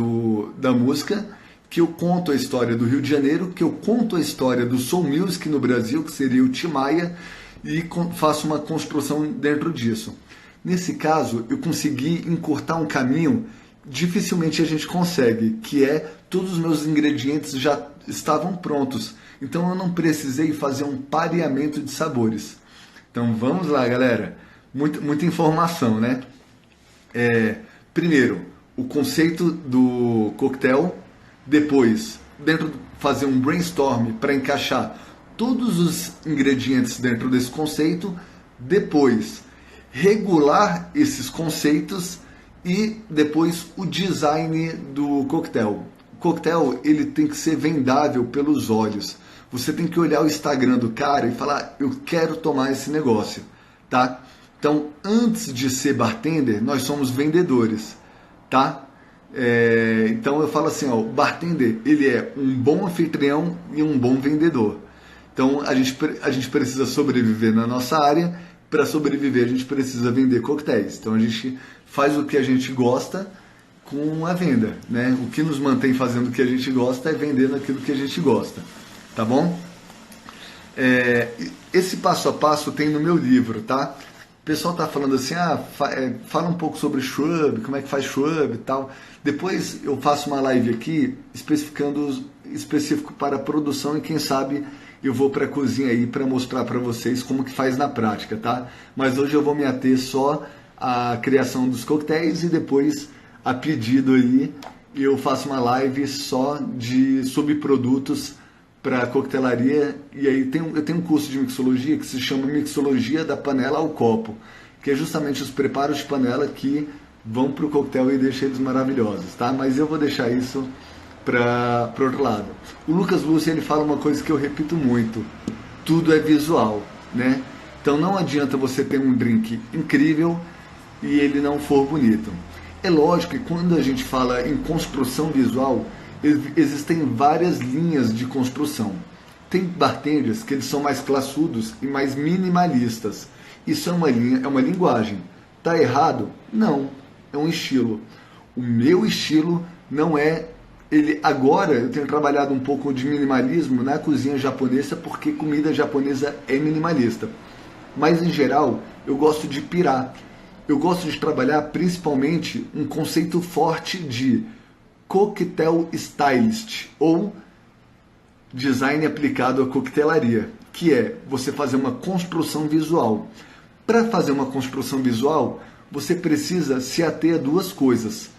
da música, que eu conto a história do Rio de Janeiro, que eu conto a história do Soul Music no Brasil, que seria o Tim Maia, e faço uma construção dentro disso. Nesse caso, eu consegui encurtar um caminho dificilmente a gente consegue, que é todos os meus ingredientes já estavam prontos. Então eu não precisei fazer um pareamento de sabores. Então vamos lá, galera. Muita informação, né? Primeiro, o conceito do coquetel. Depois, fazer um brainstorm para encaixar todos os ingredientes dentro desse conceito. Depois, regular esses conceitos e depois o design do coquetel. O coquetel, ele tem que ser vendável pelos olhos. Você tem que olhar o Instagram do cara e falar, eu quero tomar esse negócio, tá? Então, antes de ser bartender, nós somos vendedores, tá? Então eu falo assim, ó, o bartender, ele é um bom anfitrião e um bom vendedor. Então a gente precisa sobreviver na nossa área. Para sobreviver a gente precisa vender coquetéis. Então a gente faz o que a gente gosta com a venda, né? O que nos mantém fazendo o que a gente gosta é vendendo aquilo que a gente gosta, tá bom? Esse passo a passo tem no meu livro, tá? O pessoal tá falando assim, fala um pouco sobre shrub, como é que faz shrub e tal. Depois eu faço uma live aqui específico para produção e quem sabe eu vou para a cozinha aí para mostrar para vocês como que faz na prática, tá? Mas hoje eu vou me ater só à criação dos coquetéis e depois, a pedido aí, eu faço uma live só de subprodutos para coquetelaria. E aí eu tenho um curso de mixologia que se chama Mixologia da Panela ao Copo, que é justamente os preparos de panela que vão para o coquetel e deixam eles maravilhosos, tá? Mas eu vou deixar isso para outro lado. O Lucas Lúcio, ele fala uma coisa que eu repito muito: tudo é visual, né? Então não adianta você ter um drink incrível e ele não for bonito. É lógico que quando a gente fala em construção visual, existem várias linhas de construção. Tem bartenders que eles são mais classudos e mais minimalistas. Isso é uma linha, é uma linguagem. Tá errado? Não, é um estilo. O meu estilo não é agora eu tenho trabalhado um pouco de minimalismo na cozinha japonesa, porque comida japonesa é minimalista. Mas em geral, eu gosto de pirar. Eu gosto de trabalhar principalmente um conceito forte de coquetel stylist, ou design aplicado à coquetelaria, que é você fazer uma construção visual. Para fazer uma construção visual, você precisa se ater a duas coisas: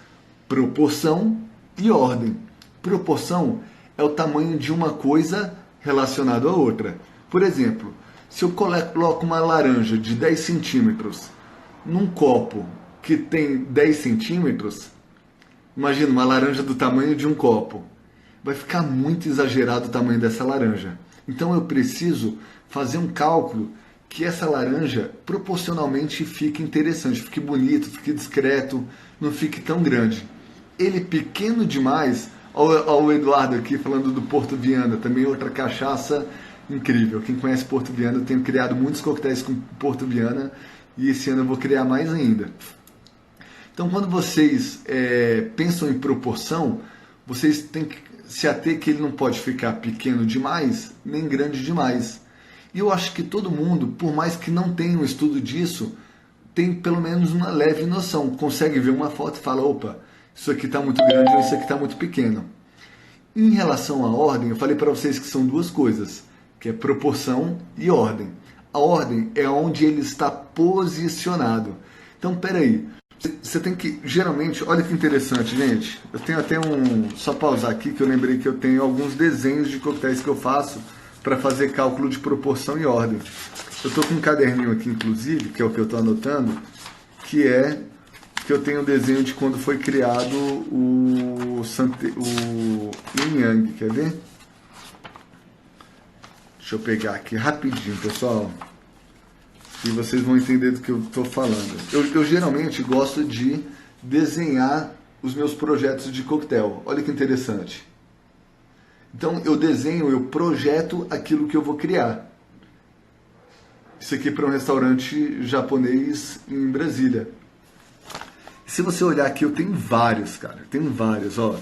proporção e ordem. Proporção é o tamanho de uma coisa relacionado à outra. Por exemplo, se eu coloco uma laranja de 10 centímetros num copo que tem 10 centímetros, imagina uma laranja do tamanho de um copo. Vai ficar muito exagerado o tamanho dessa laranja. Então eu preciso fazer um cálculo que essa laranja proporcionalmente fique interessante, fique bonito, fique discreto, não fique tão grande. Ele pequeno demais, olha o Eduardo aqui falando do Porto Viana, também outra cachaça incrível. Quem conhece Porto Viana, eu tenho criado muitos coquetéis com Porto Viana e esse ano eu vou criar mais ainda. Então quando vocês pensam em proporção, vocês têm que se ater que ele não pode ficar pequeno demais, nem grande demais. E eu acho que todo mundo, por mais que não tenha um estudo disso, tem pelo menos uma leve noção. Consegue ver uma foto e fala, opa, isso aqui está muito grande ou isso aqui está muito pequeno. Em relação à ordem, eu falei para vocês que são duas coisas, que é proporção e ordem. A ordem é onde ele está posicionado. Então, peraí, você tem que, geralmente, olha que interessante, gente. Eu tenho até só pausar aqui, que eu lembrei que eu tenho alguns desenhos de coquetéis que eu faço para fazer cálculo de proporção e ordem. Eu estou com um caderninho aqui, inclusive, que é o que eu estou anotando, que eu tenho um desenho de quando foi criado o Yin Yang, quer ver? Deixa eu pegar aqui rapidinho, pessoal, e vocês vão entender do que eu estou falando. Eu geralmente gosto de desenhar os meus projetos de coquetel. Olha que interessante. Então eu desenho, eu projeto aquilo que eu vou criar. Isso aqui é para um restaurante japonês em Brasília. Se você olhar aqui, eu tenho vários, cara. Tenho vários, ó.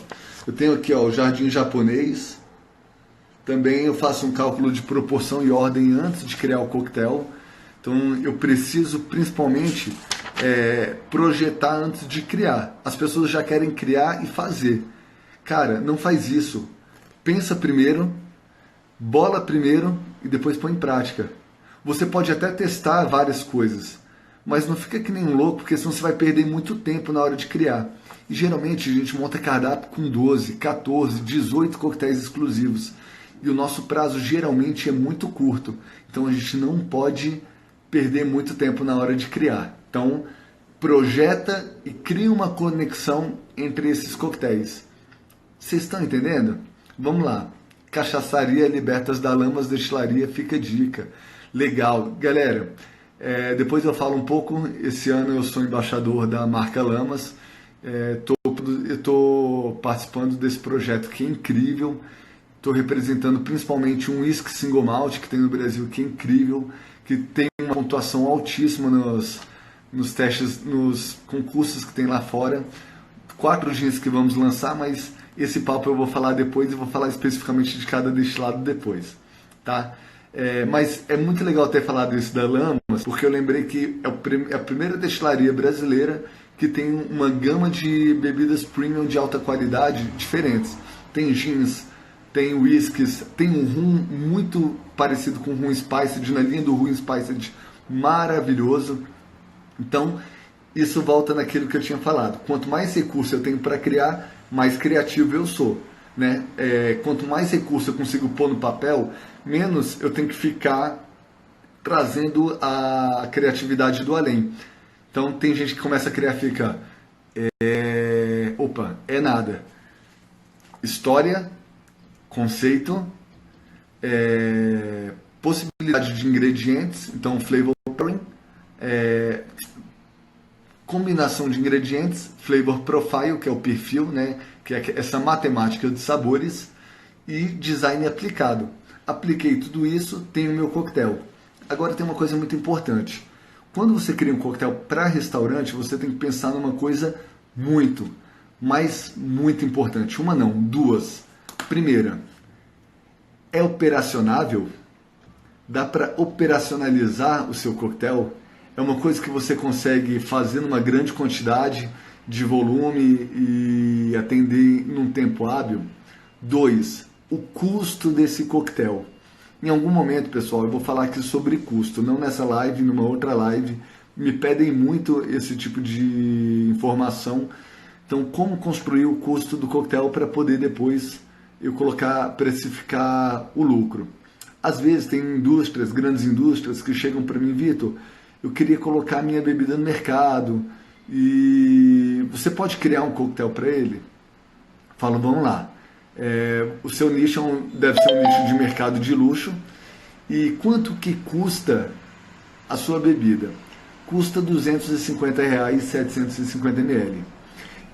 Eu tenho aqui, ó, o jardim japonês. Também eu faço um cálculo de proporção e ordem antes de criar o coquetel. Então eu preciso principalmente projetar antes de criar. As pessoas já querem criar e fazer. Cara, não faz isso. Pensa primeiro, bola primeiro e depois põe em prática. Você pode até testar várias coisas, mas não fica que nem um louco, porque senão você vai perder muito tempo na hora de criar. E geralmente a gente monta cardápio com 12, 14, 18 coquetéis exclusivos. E o nosso prazo geralmente é muito curto. Então a gente não pode perder muito tempo na hora de criar. Então projeta e cria uma conexão entre esses coquetéis. Vocês estão entendendo? Vamos lá. Cachaçaria Libertas da Lamas Destilaria, fica a dica. Legal. Galera, depois eu falo um pouco. Esse ano eu sou embaixador da marca Lamas. Eu estou participando desse projeto que é incrível. Estou representando principalmente um whisky single malt que tem no Brasil, que é incrível, que tem uma pontuação altíssima nos testes, nos concursos que tem lá fora. 4 dias que vamos lançar, mas esse papo eu vou falar depois e vou falar especificamente de cada destilado depois, tá? Mas é muito legal ter falado isso da Lamas, porque eu lembrei que é a primeira destilaria brasileira que tem uma gama de bebidas premium de alta qualidade diferentes. Tem gins, tem whiskies, tem um rum muito parecido com o rum spiced, na linha do rum spiced, maravilhoso. Então, isso volta naquilo que eu tinha falado. Quanto mais recurso eu tenho para criar, mais criativo eu sou, né? Quanto mais recurso eu consigo pôr no papel, menos eu tenho que ficar trazendo a criatividade do além. Então, tem gente que começa a criar e fica... nada. História, conceito, possibilidade de ingredientes, então flavor pairing, combinação de ingredientes, flavor profile, que é o perfil, né, que é essa matemática de sabores, e design aplicado. Apliquei tudo isso, tenho o meu coquetel. Agora tem uma coisa muito importante. Quando você cria um coquetel para restaurante, você tem que pensar numa coisa muito importante. Uma não, duas. Primeira, é operacionável? Dá para operacionalizar o seu coquetel? É uma coisa que você consegue fazer numa grande quantidade de volume e atender num tempo hábil? 2. O custo desse coquetel. Em algum momento, pessoal, eu vou falar aqui sobre custo, não nessa live, numa outra live. Me pedem muito esse tipo de informação. Então, como construir o custo do coquetel para poder depois eu precificar o lucro. Às vezes tem indústrias, grandes indústrias, que chegam para mim, Vitor, eu queria colocar minha bebida no mercado e você pode criar um coquetel para ele? Falo, vamos lá. O seu nicho deve ser um nicho de mercado de luxo. E quanto que custa a sua bebida? Custa R$250, 750 ml.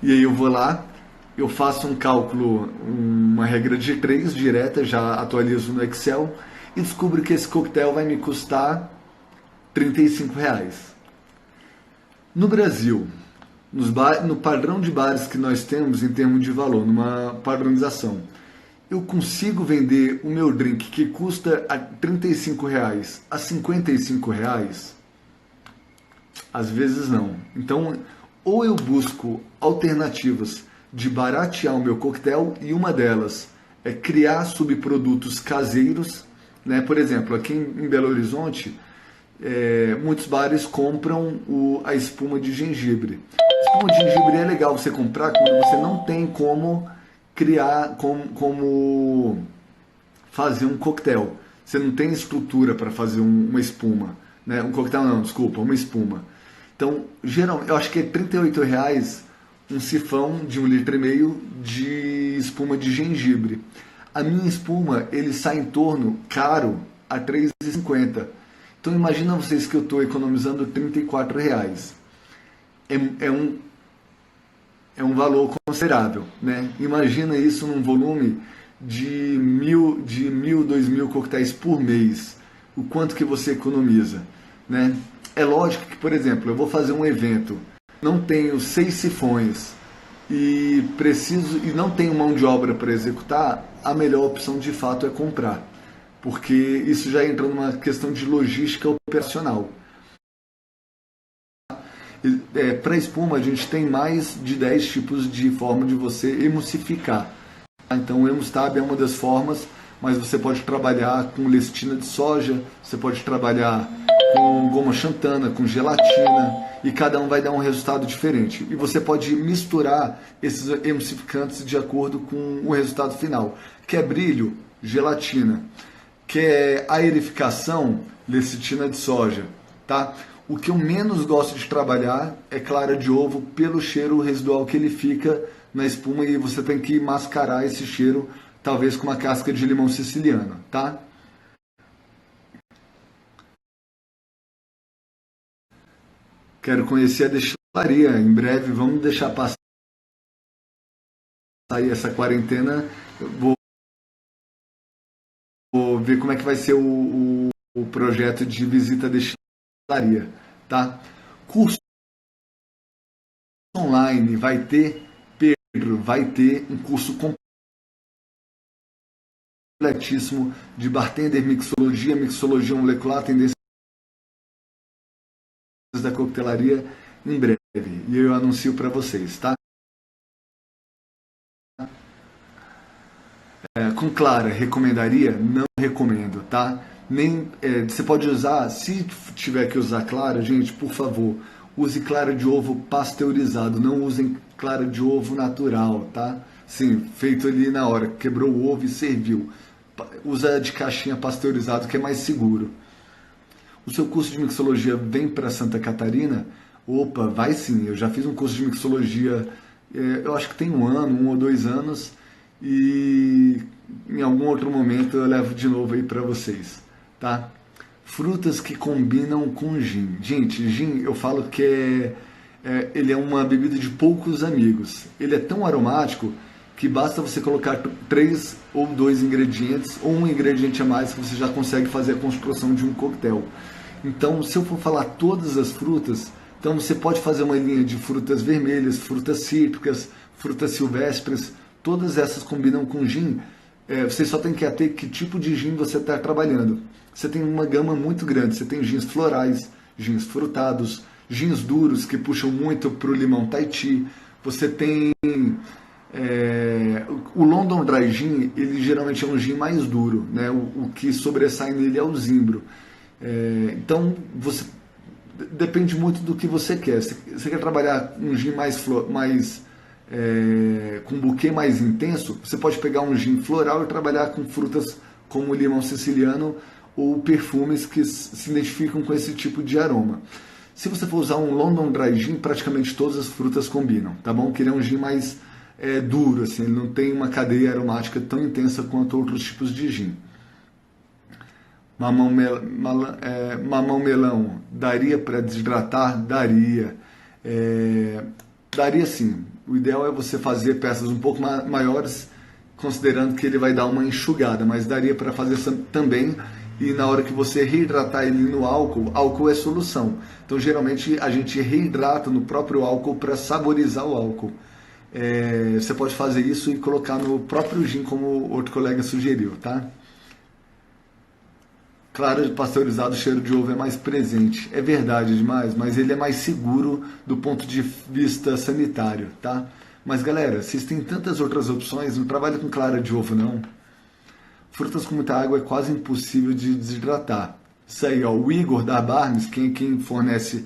E aí eu vou lá, eu faço um cálculo, uma regra de 3 direta, já atualizo no Excel e descubro que esse coquetel vai me custar R$35. No Brasil, no padrão de bares que nós temos em termos de valor, numa padronização, eu consigo vender o meu drink que custa R$35 a R$55? Às vezes não. Então, ou eu busco alternativas de baratear o meu coquetel, e uma delas é criar subprodutos caseiros, né? Por exemplo, aqui em Belo Horizonte, muitos bares compram a espuma de gengibre. A espuma de gengibre é legal você comprar quando você não tem como criar, como fazer um coquetel. Você não tem estrutura para fazer uma espuma, né? Um coquetel não, desculpa, uma espuma. Então, geralmente, eu acho que é R$38 um sifão de 1,5 litro de espuma de gengibre. A minha espuma, ele sai em torno, caro, a R$3,50. Então imagina vocês que eu estou economizando R$34. É um valor considerável, né? Imagina isso num volume de 1.000, 2.000 coquetéis por mês, o quanto que você economiza, né? É lógico que, por exemplo, eu vou fazer um evento, não tenho 6 sifões e não tenho mão de obra para executar, a melhor opção de fato é comprar, porque isso já entra numa questão de logística operacional. Para espuma, a gente tem mais de 10 tipos de forma de você emulsificar. Então, o Hemustab é uma das formas, mas você pode trabalhar com lecitina de soja, você pode trabalhar com goma xantana, com gelatina, e cada um vai dar um resultado diferente. E você pode misturar esses emulsificantes de acordo com o resultado final. Quer brilho? Gelatina. Quer aerificação? Lecitina de soja. Tá? O que eu menos gosto de trabalhar é clara de ovo pelo cheiro residual que ele fica na espuma e você tem que mascarar esse cheiro, talvez com uma casca de limão siciliano, tá? Quero conhecer a destilaria. Em breve, vamos deixar passar aí essa quarentena. Eu vou ver como é que vai ser o projeto de visita à destilaria, tá? Curso online vai ter, Pedro, vai ter um curso completíssimo de bartender, mixologia molecular, tendências da coquetelaria em breve. E eu anuncio para vocês, tá? Com clara, recomendaria? Não recomendo, tá? Nem, você pode usar, se tiver que usar clara, gente, por favor, use clara de ovo pasteurizado, não usem clara de ovo natural, tá? Sim, feito ali na hora, quebrou o ovo e serviu. Usa de caixinha pasteurizado que é mais seguro. O seu curso de mixologia vem para Santa Catarina? Opa, vai sim. Eu já fiz um curso de mixologia, eu acho que tem 1 ou 2 anos, e em algum outro momento eu levo de novo aí para vocês, tá? Frutas que combinam com gin. Gente, gin eu falo que ele é uma bebida de poucos amigos. Ele é tão aromático que basta você colocar 3 ou 2 ingredientes, ou um ingrediente a mais que você já consegue fazer a construção de um coquetel. Então, se eu for falar todas as frutas, então você pode fazer uma linha de frutas vermelhas, frutas cítricas, frutas silvestres, todas essas combinam com gin. Você só tem que ater que tipo de gin você está trabalhando. Você tem uma gama muito grande, você tem gins florais, gins frutados, gins duros que puxam muito para o limão Tahiti, você tem o London Dry Gin, ele geralmente é um gin mais duro, né? O que sobressai nele é o zimbro. Então, depende muito do que você quer. Você quer trabalhar um gin com um buquê mais intenso? Você pode pegar um gin floral e trabalhar com frutas como o limão siciliano ou perfumes que se identificam com esse tipo de aroma. Se você for usar um London Dry Gin, praticamente todas as frutas combinam, tá bom? Que ele é um gin mais duro, assim, ele não tem uma cadeia aromática tão intensa quanto outros tipos de gin. Mamão melão, daria para desidratar? Daria. Daria sim. O ideal é você fazer peças um pouco maiores, considerando que ele vai dar uma enxugada, mas daria para fazer também. E na hora que você reidratar ele no álcool é solução. Então geralmente a gente reidrata no próprio álcool para saborizar o álcool. Você pode fazer isso e colocar no próprio gin, como outro colega sugeriu, tá? Claro, pasteurizado, o cheiro de ovo é mais presente. É verdade demais, mas ele é mais seguro do ponto de vista sanitário, tá? Mas galera, vocês têm tantas outras opções, não trabalha com clara de ovo não. Frutas com muita água é quase impossível de desidratar. Isso aí, ó, o Igor da Barnes, quem fornece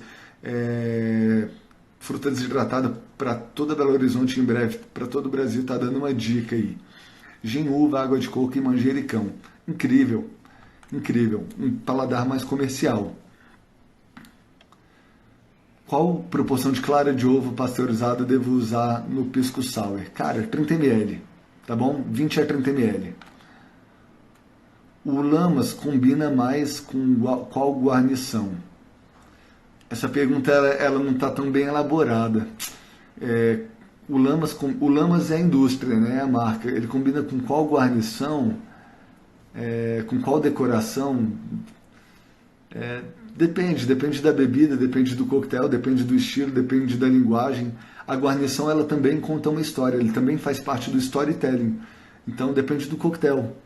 fruta desidratada para toda Belo Horizonte em breve, para todo o Brasil, tá dando uma dica aí. Gin, uva, água de coco e manjericão. Incrível. Incrível, um paladar mais comercial. Qual proporção de clara de ovo pasteurizada devo usar no pisco sour? Cara, 30 ml, tá bom? 20 a 30 ml. O Lamas combina mais com qual guarnição? Essa pergunta ela não está tão bem elaborada. O Lamas é a indústria, né? É a marca. Ele combina com qual guarnição, com qual decoração. Depende da bebida, depende do coquetel, depende do estilo, depende da linguagem. A guarnição ela também conta uma história, ele também faz parte do storytelling. Então depende do coquetel.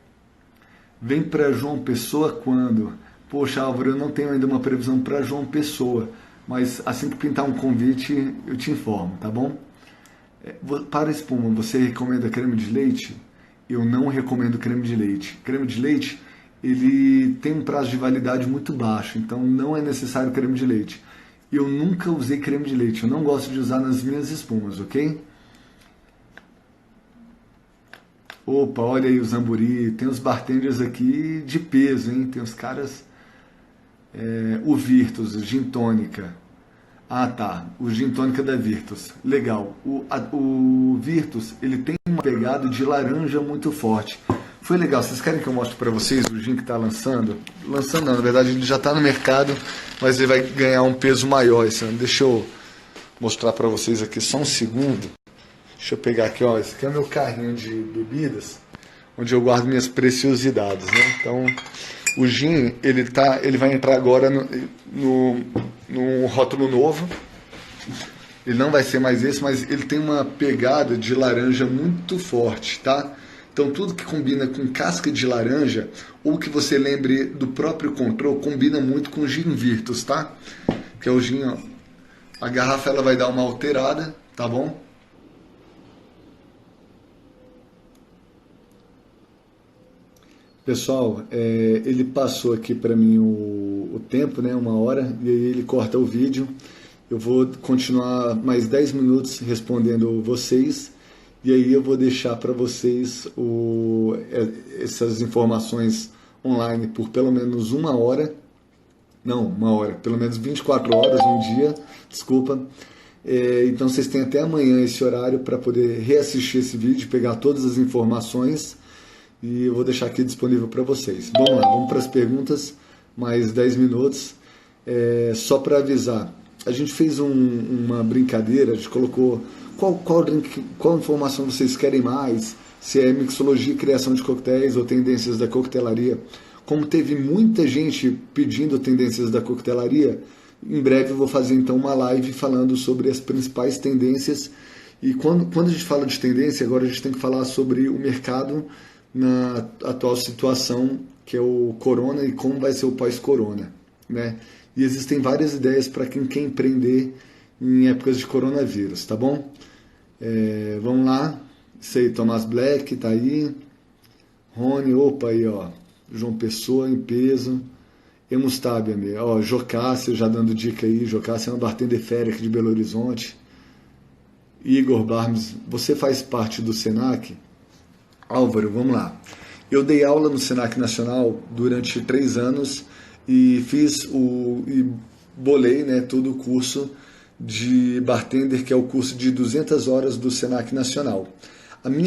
Vem para João Pessoa quando? Poxa, Álvaro, eu não tenho ainda uma previsão para João Pessoa, mas assim que pintar um convite eu te informo, tá bom? Para espuma, você recomenda creme de leite? Eu não recomendo creme de leite. Creme de leite, ele tem um prazo de validade muito baixo, então não é necessário creme de leite. Eu nunca usei creme de leite, eu não gosto de usar nas minhas espumas, ok? Opa, olha aí o Zamburi, tem os bartenders aqui de peso, hein? Tem os caras, o Virtus, o Gin Tônica. Ah, tá. O Gin Tônica da Virtus. Legal. O Virtus, ele tem uma pegada de laranja muito forte. Foi legal. Vocês querem que eu mostre para vocês o gin que está lançando? Lançando não, na verdade ele já está no mercado, mas ele vai ganhar um peso maior esse ano. Deixa eu mostrar para vocês aqui só um segundo. Deixa eu pegar aqui, ó. Esse aqui é o meu carrinho de bebidas, onde eu guardo minhas preciosidades, né? Então, o gin, ele vai entrar agora no rótulo novo. Ele não vai ser mais esse, mas ele tem uma pegada de laranja muito forte, tá? Então tudo que combina com casca de laranja, ou que você lembre do próprio Control, combina muito com o gin Virtus, tá? Que é o gin, ó. A garrafa ela vai dar uma alterada, tá bom? Pessoal, ele passou aqui para mim o tempo, né, 1 hora, e aí ele corta o vídeo. Eu vou continuar mais 10 minutos respondendo vocês, e aí eu vou deixar para vocês essas informações online por pelo menos 1 hora, não, 1 hora, pelo menos 24 horas, um dia, desculpa. Então vocês têm até amanhã esse horário para poder reassistir esse vídeo, pegar todas as informações, e eu vou deixar aqui disponível para vocês. Vamos lá, vamos para as perguntas, mais 10 minutos. Só para avisar, a gente fez uma brincadeira, a gente colocou qual informação vocês querem mais, se é mixologia e criação de coquetéis ou tendências da coquetelaria. Como teve muita gente pedindo tendências da coquetelaria, em breve eu vou fazer então uma live falando sobre as principais tendências. E quando a gente fala de tendência, agora a gente tem que falar sobre o mercado na atual situação, que é o corona e como vai ser o pós-corona, né? E existem várias ideias para quem quer empreender em épocas de coronavírus, tá bom? Vamos lá, isso aí, Tomás Black tá aí, Rony, opa aí, ó, João Pessoa em peso, Emustab, ó, Jocássio já dando dica aí, Jocássio é uma bartender fera aqui de Belo Horizonte. Igor Barmes, você faz parte do Senac? Álvaro, vamos lá. Eu dei aula no Senac Nacional durante 3 anos e e bolei, né, todo o curso de bartender, que é o curso de 200 horas do Senac Nacional.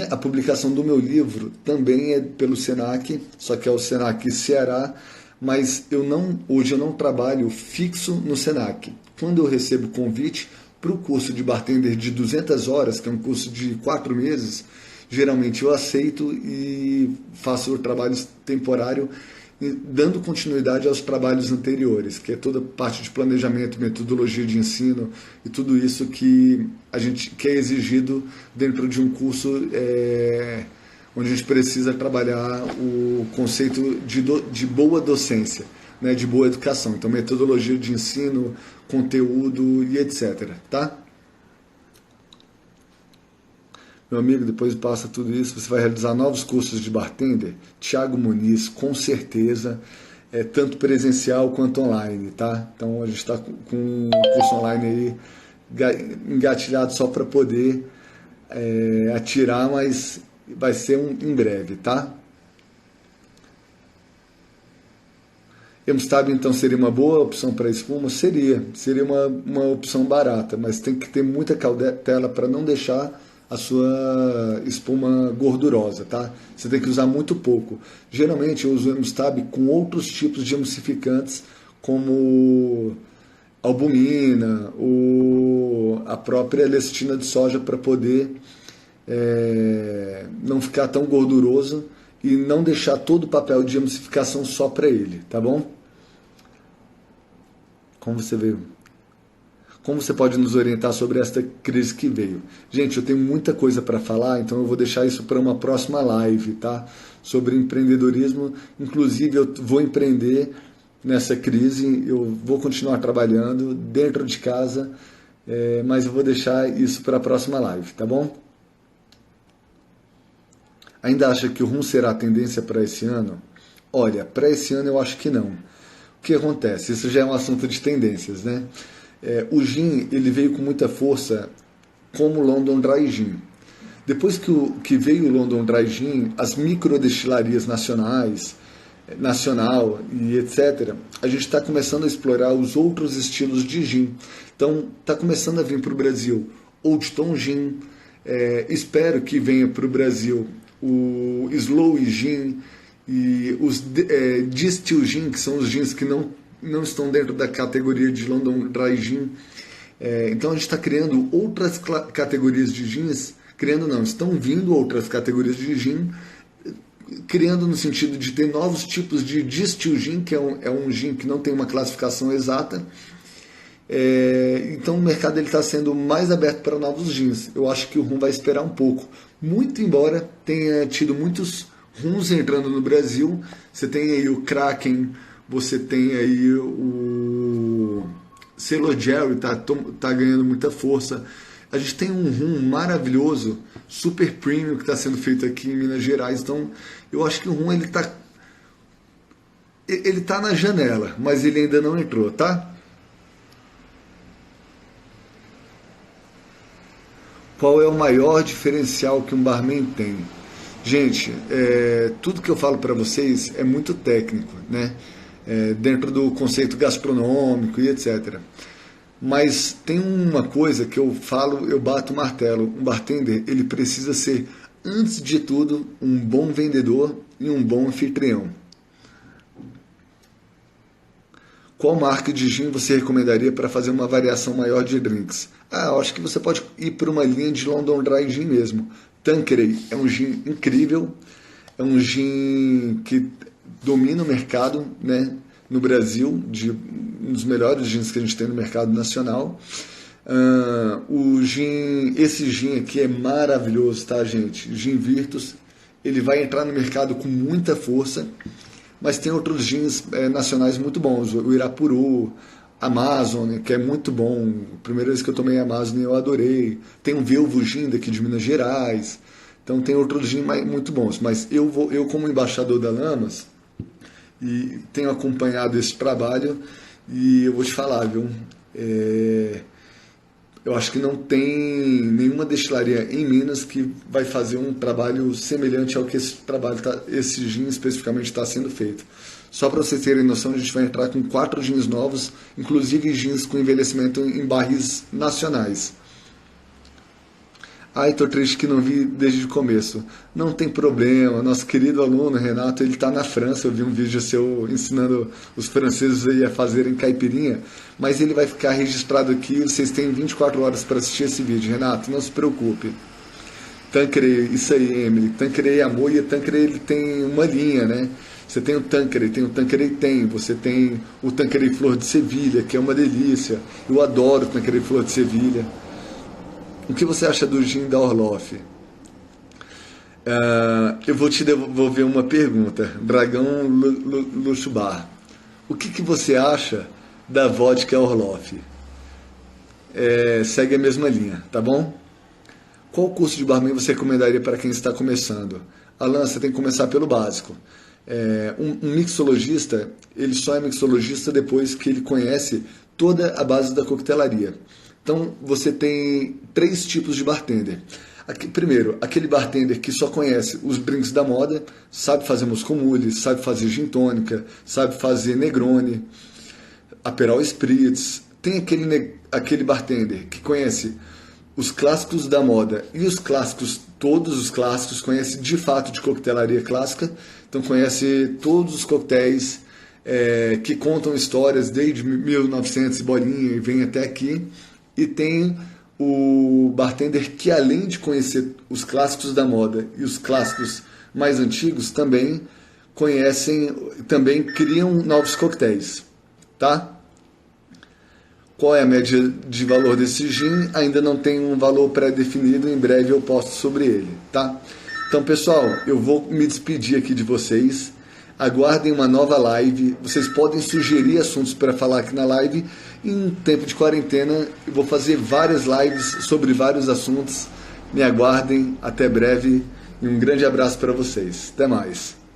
A publicação do meu livro também é pelo Senac, só que é o Senac Ceará, mas hoje eu não trabalho fixo no Senac. Quando eu recebo convite para o curso de bartender de 200 horas, que é um curso de 4 meses, geralmente eu aceito e faço o trabalho temporário, dando continuidade aos trabalhos anteriores, que é toda parte de planejamento, metodologia de ensino e tudo isso que é exigido dentro de um curso onde a gente precisa trabalhar o conceito de boa docência, né, de boa educação. Então, metodologia de ensino, conteúdo e etc. Tá? Meu amigo, depois passa tudo isso, você vai realizar novos cursos de bartender? Thiago Muniz, com certeza, tanto presencial quanto online, tá? Então a gente está com um curso online aí engatilhado só para poder atirar, mas vai ser em breve, tá? Emustab, então, seria uma boa opção para espuma? Seria uma opção barata, mas tem que ter muita cautela para não deixar a sua espuma gordurosa, tá? Você tem que usar muito pouco. Geralmente eu uso o Emustab com outros tipos de emulsificantes, como albumina ou a própria lectina de soja para poder não ficar tão gorduroso e não deixar todo o papel de emulsificação só para ele, tá bom? Como você veio? Como você pode nos orientar sobre esta crise que veio? Gente, eu tenho muita coisa para falar, então eu vou deixar isso para uma próxima live, tá? Sobre empreendedorismo. Inclusive, eu vou empreender nessa crise, eu vou continuar trabalhando dentro de casa, mas eu vou deixar isso para a próxima live, tá bom? Ainda acha que o rum será a tendência para esse ano? Olha, para esse ano eu acho que não. O que acontece? Isso já é um assunto de tendências, né? O gin ele veio com muita força como o London Dry Gin. Depois que veio o London Dry Gin, as microdestilarias nacional e etc., a gente está começando a explorar os outros estilos de gin. Então, está começando a vir para o Brasil Old Tom Gin, espero que venha para o Brasil o Slow Gin e os Distill Gin, que são os gins que não estão dentro da categoria de London Dry Gin. Então a gente está criando outras categorias de gins, estão vindo outras categorias de gin, criando no sentido de ter novos tipos de Distill Gin, que é um gin que não tem uma classificação exata. Então o mercado está sendo mais aberto para novos gins. Eu acho que o rum vai esperar um pouco, muito embora tenha tido muitos rums entrando no Brasil. Você tem aí o Kraken, você tem aí o Sailor Jerry, tá ganhando muita força. A gente tem um rum maravilhoso, super premium, que está sendo feito aqui em Minas Gerais. Então eu acho que o rum ele tá na janela, mas ele ainda não entrou, tá? Qual é o maior diferencial que um barman tem? Gente, tudo que eu falo para vocês é muito técnico, né? Dentro do conceito gastronômico e etc. Mas tem uma coisa que eu falo, eu bato o martelo. Um bartender, ele precisa ser, antes de tudo, um bom vendedor e um bom anfitrião. Qual marca de gin você recomendaria para fazer uma variação maior de drinks? Eu acho que você pode ir para uma linha de London Dry Gin mesmo. Tanqueray é um gin incrível, é um gin que domina o mercado, né, no Brasil, um dos melhores gins que a gente tem no mercado nacional. Esse gin aqui é maravilhoso, tá, gente? Gin Virtus, ele vai entrar no mercado com muita força, mas tem outros gins nacionais muito bons, o Irapuru, Amazon, que é muito bom. A primeira vez que eu tomei Amazon eu adorei. Tem um Velvo Gin daqui de Minas Gerais. Então tem outros gin muito bons. Mas eu como embaixador da Lamas, e tenho acompanhado esse trabalho, e eu vou te falar, viu? Eu acho que não tem nenhuma destilaria em Minas que vai fazer um trabalho semelhante ao que esse gin especificamente está sendo feito. Só para vocês terem noção, a gente vai entrar com 4 gins novos, inclusive gins com envelhecimento em barris nacionais. Tô triste que não vi desde o começo. Não tem problema, nosso querido aluno Renato, ele está na França. Eu vi um vídeo seu ensinando os franceses aí a fazerem caipirinha, mas ele vai ficar registrado aqui. Vocês têm 24 horas para assistir esse vídeo. Renato, não se preocupe. Tanqueray, isso aí, Emily. Tanqueray amor, e Tanqueray ele tem uma linha, né? Você tem o Tanqueray, você tem o Tanqueray Flor de Sevilha, que é uma delícia. Eu adoro o Tanqueray Flor de Sevilha. O que você acha do gin da Orloff? Eu vou te devolver uma pergunta. Dragão Luxubar. O que você acha da vodka Orloff? Segue a mesma linha, tá bom? Qual curso de barman você recomendaria para quem está começando? Alan, você tem que começar pelo básico. Um mixologista, ele só é mixologista depois que ele conhece toda a base da coquetelaria. Então, você tem 3 tipos de bartender. Primeiro, aquele bartender que só conhece os drinks da moda, sabe fazer Moscow Mule, sabe fazer gin tônica, sabe fazer Negroni, Aperol Spritz. Tem aquele bartender que conhece os clássicos da moda e os clássicos, todos os clássicos, conhece de fato de coquetelaria clássica, então conhece todos os coquetéis que contam histórias desde 1900 bolinha e vem até aqui. E tem o bartender que, além de conhecer os clássicos da moda e os clássicos mais antigos, também conhecem, também criam novos coquetéis, tá? Qual é a média de valor desse gin? Ainda não tem um valor pré-definido, em breve eu posto sobre ele, tá? Então, pessoal, eu vou me despedir aqui de vocês. Aguardem uma nova live. Vocês podem sugerir assuntos para falar aqui na live. Em tempo de quarentena, eu vou fazer várias lives sobre vários assuntos. Me aguardem. Até breve. E um grande abraço para vocês. Até mais.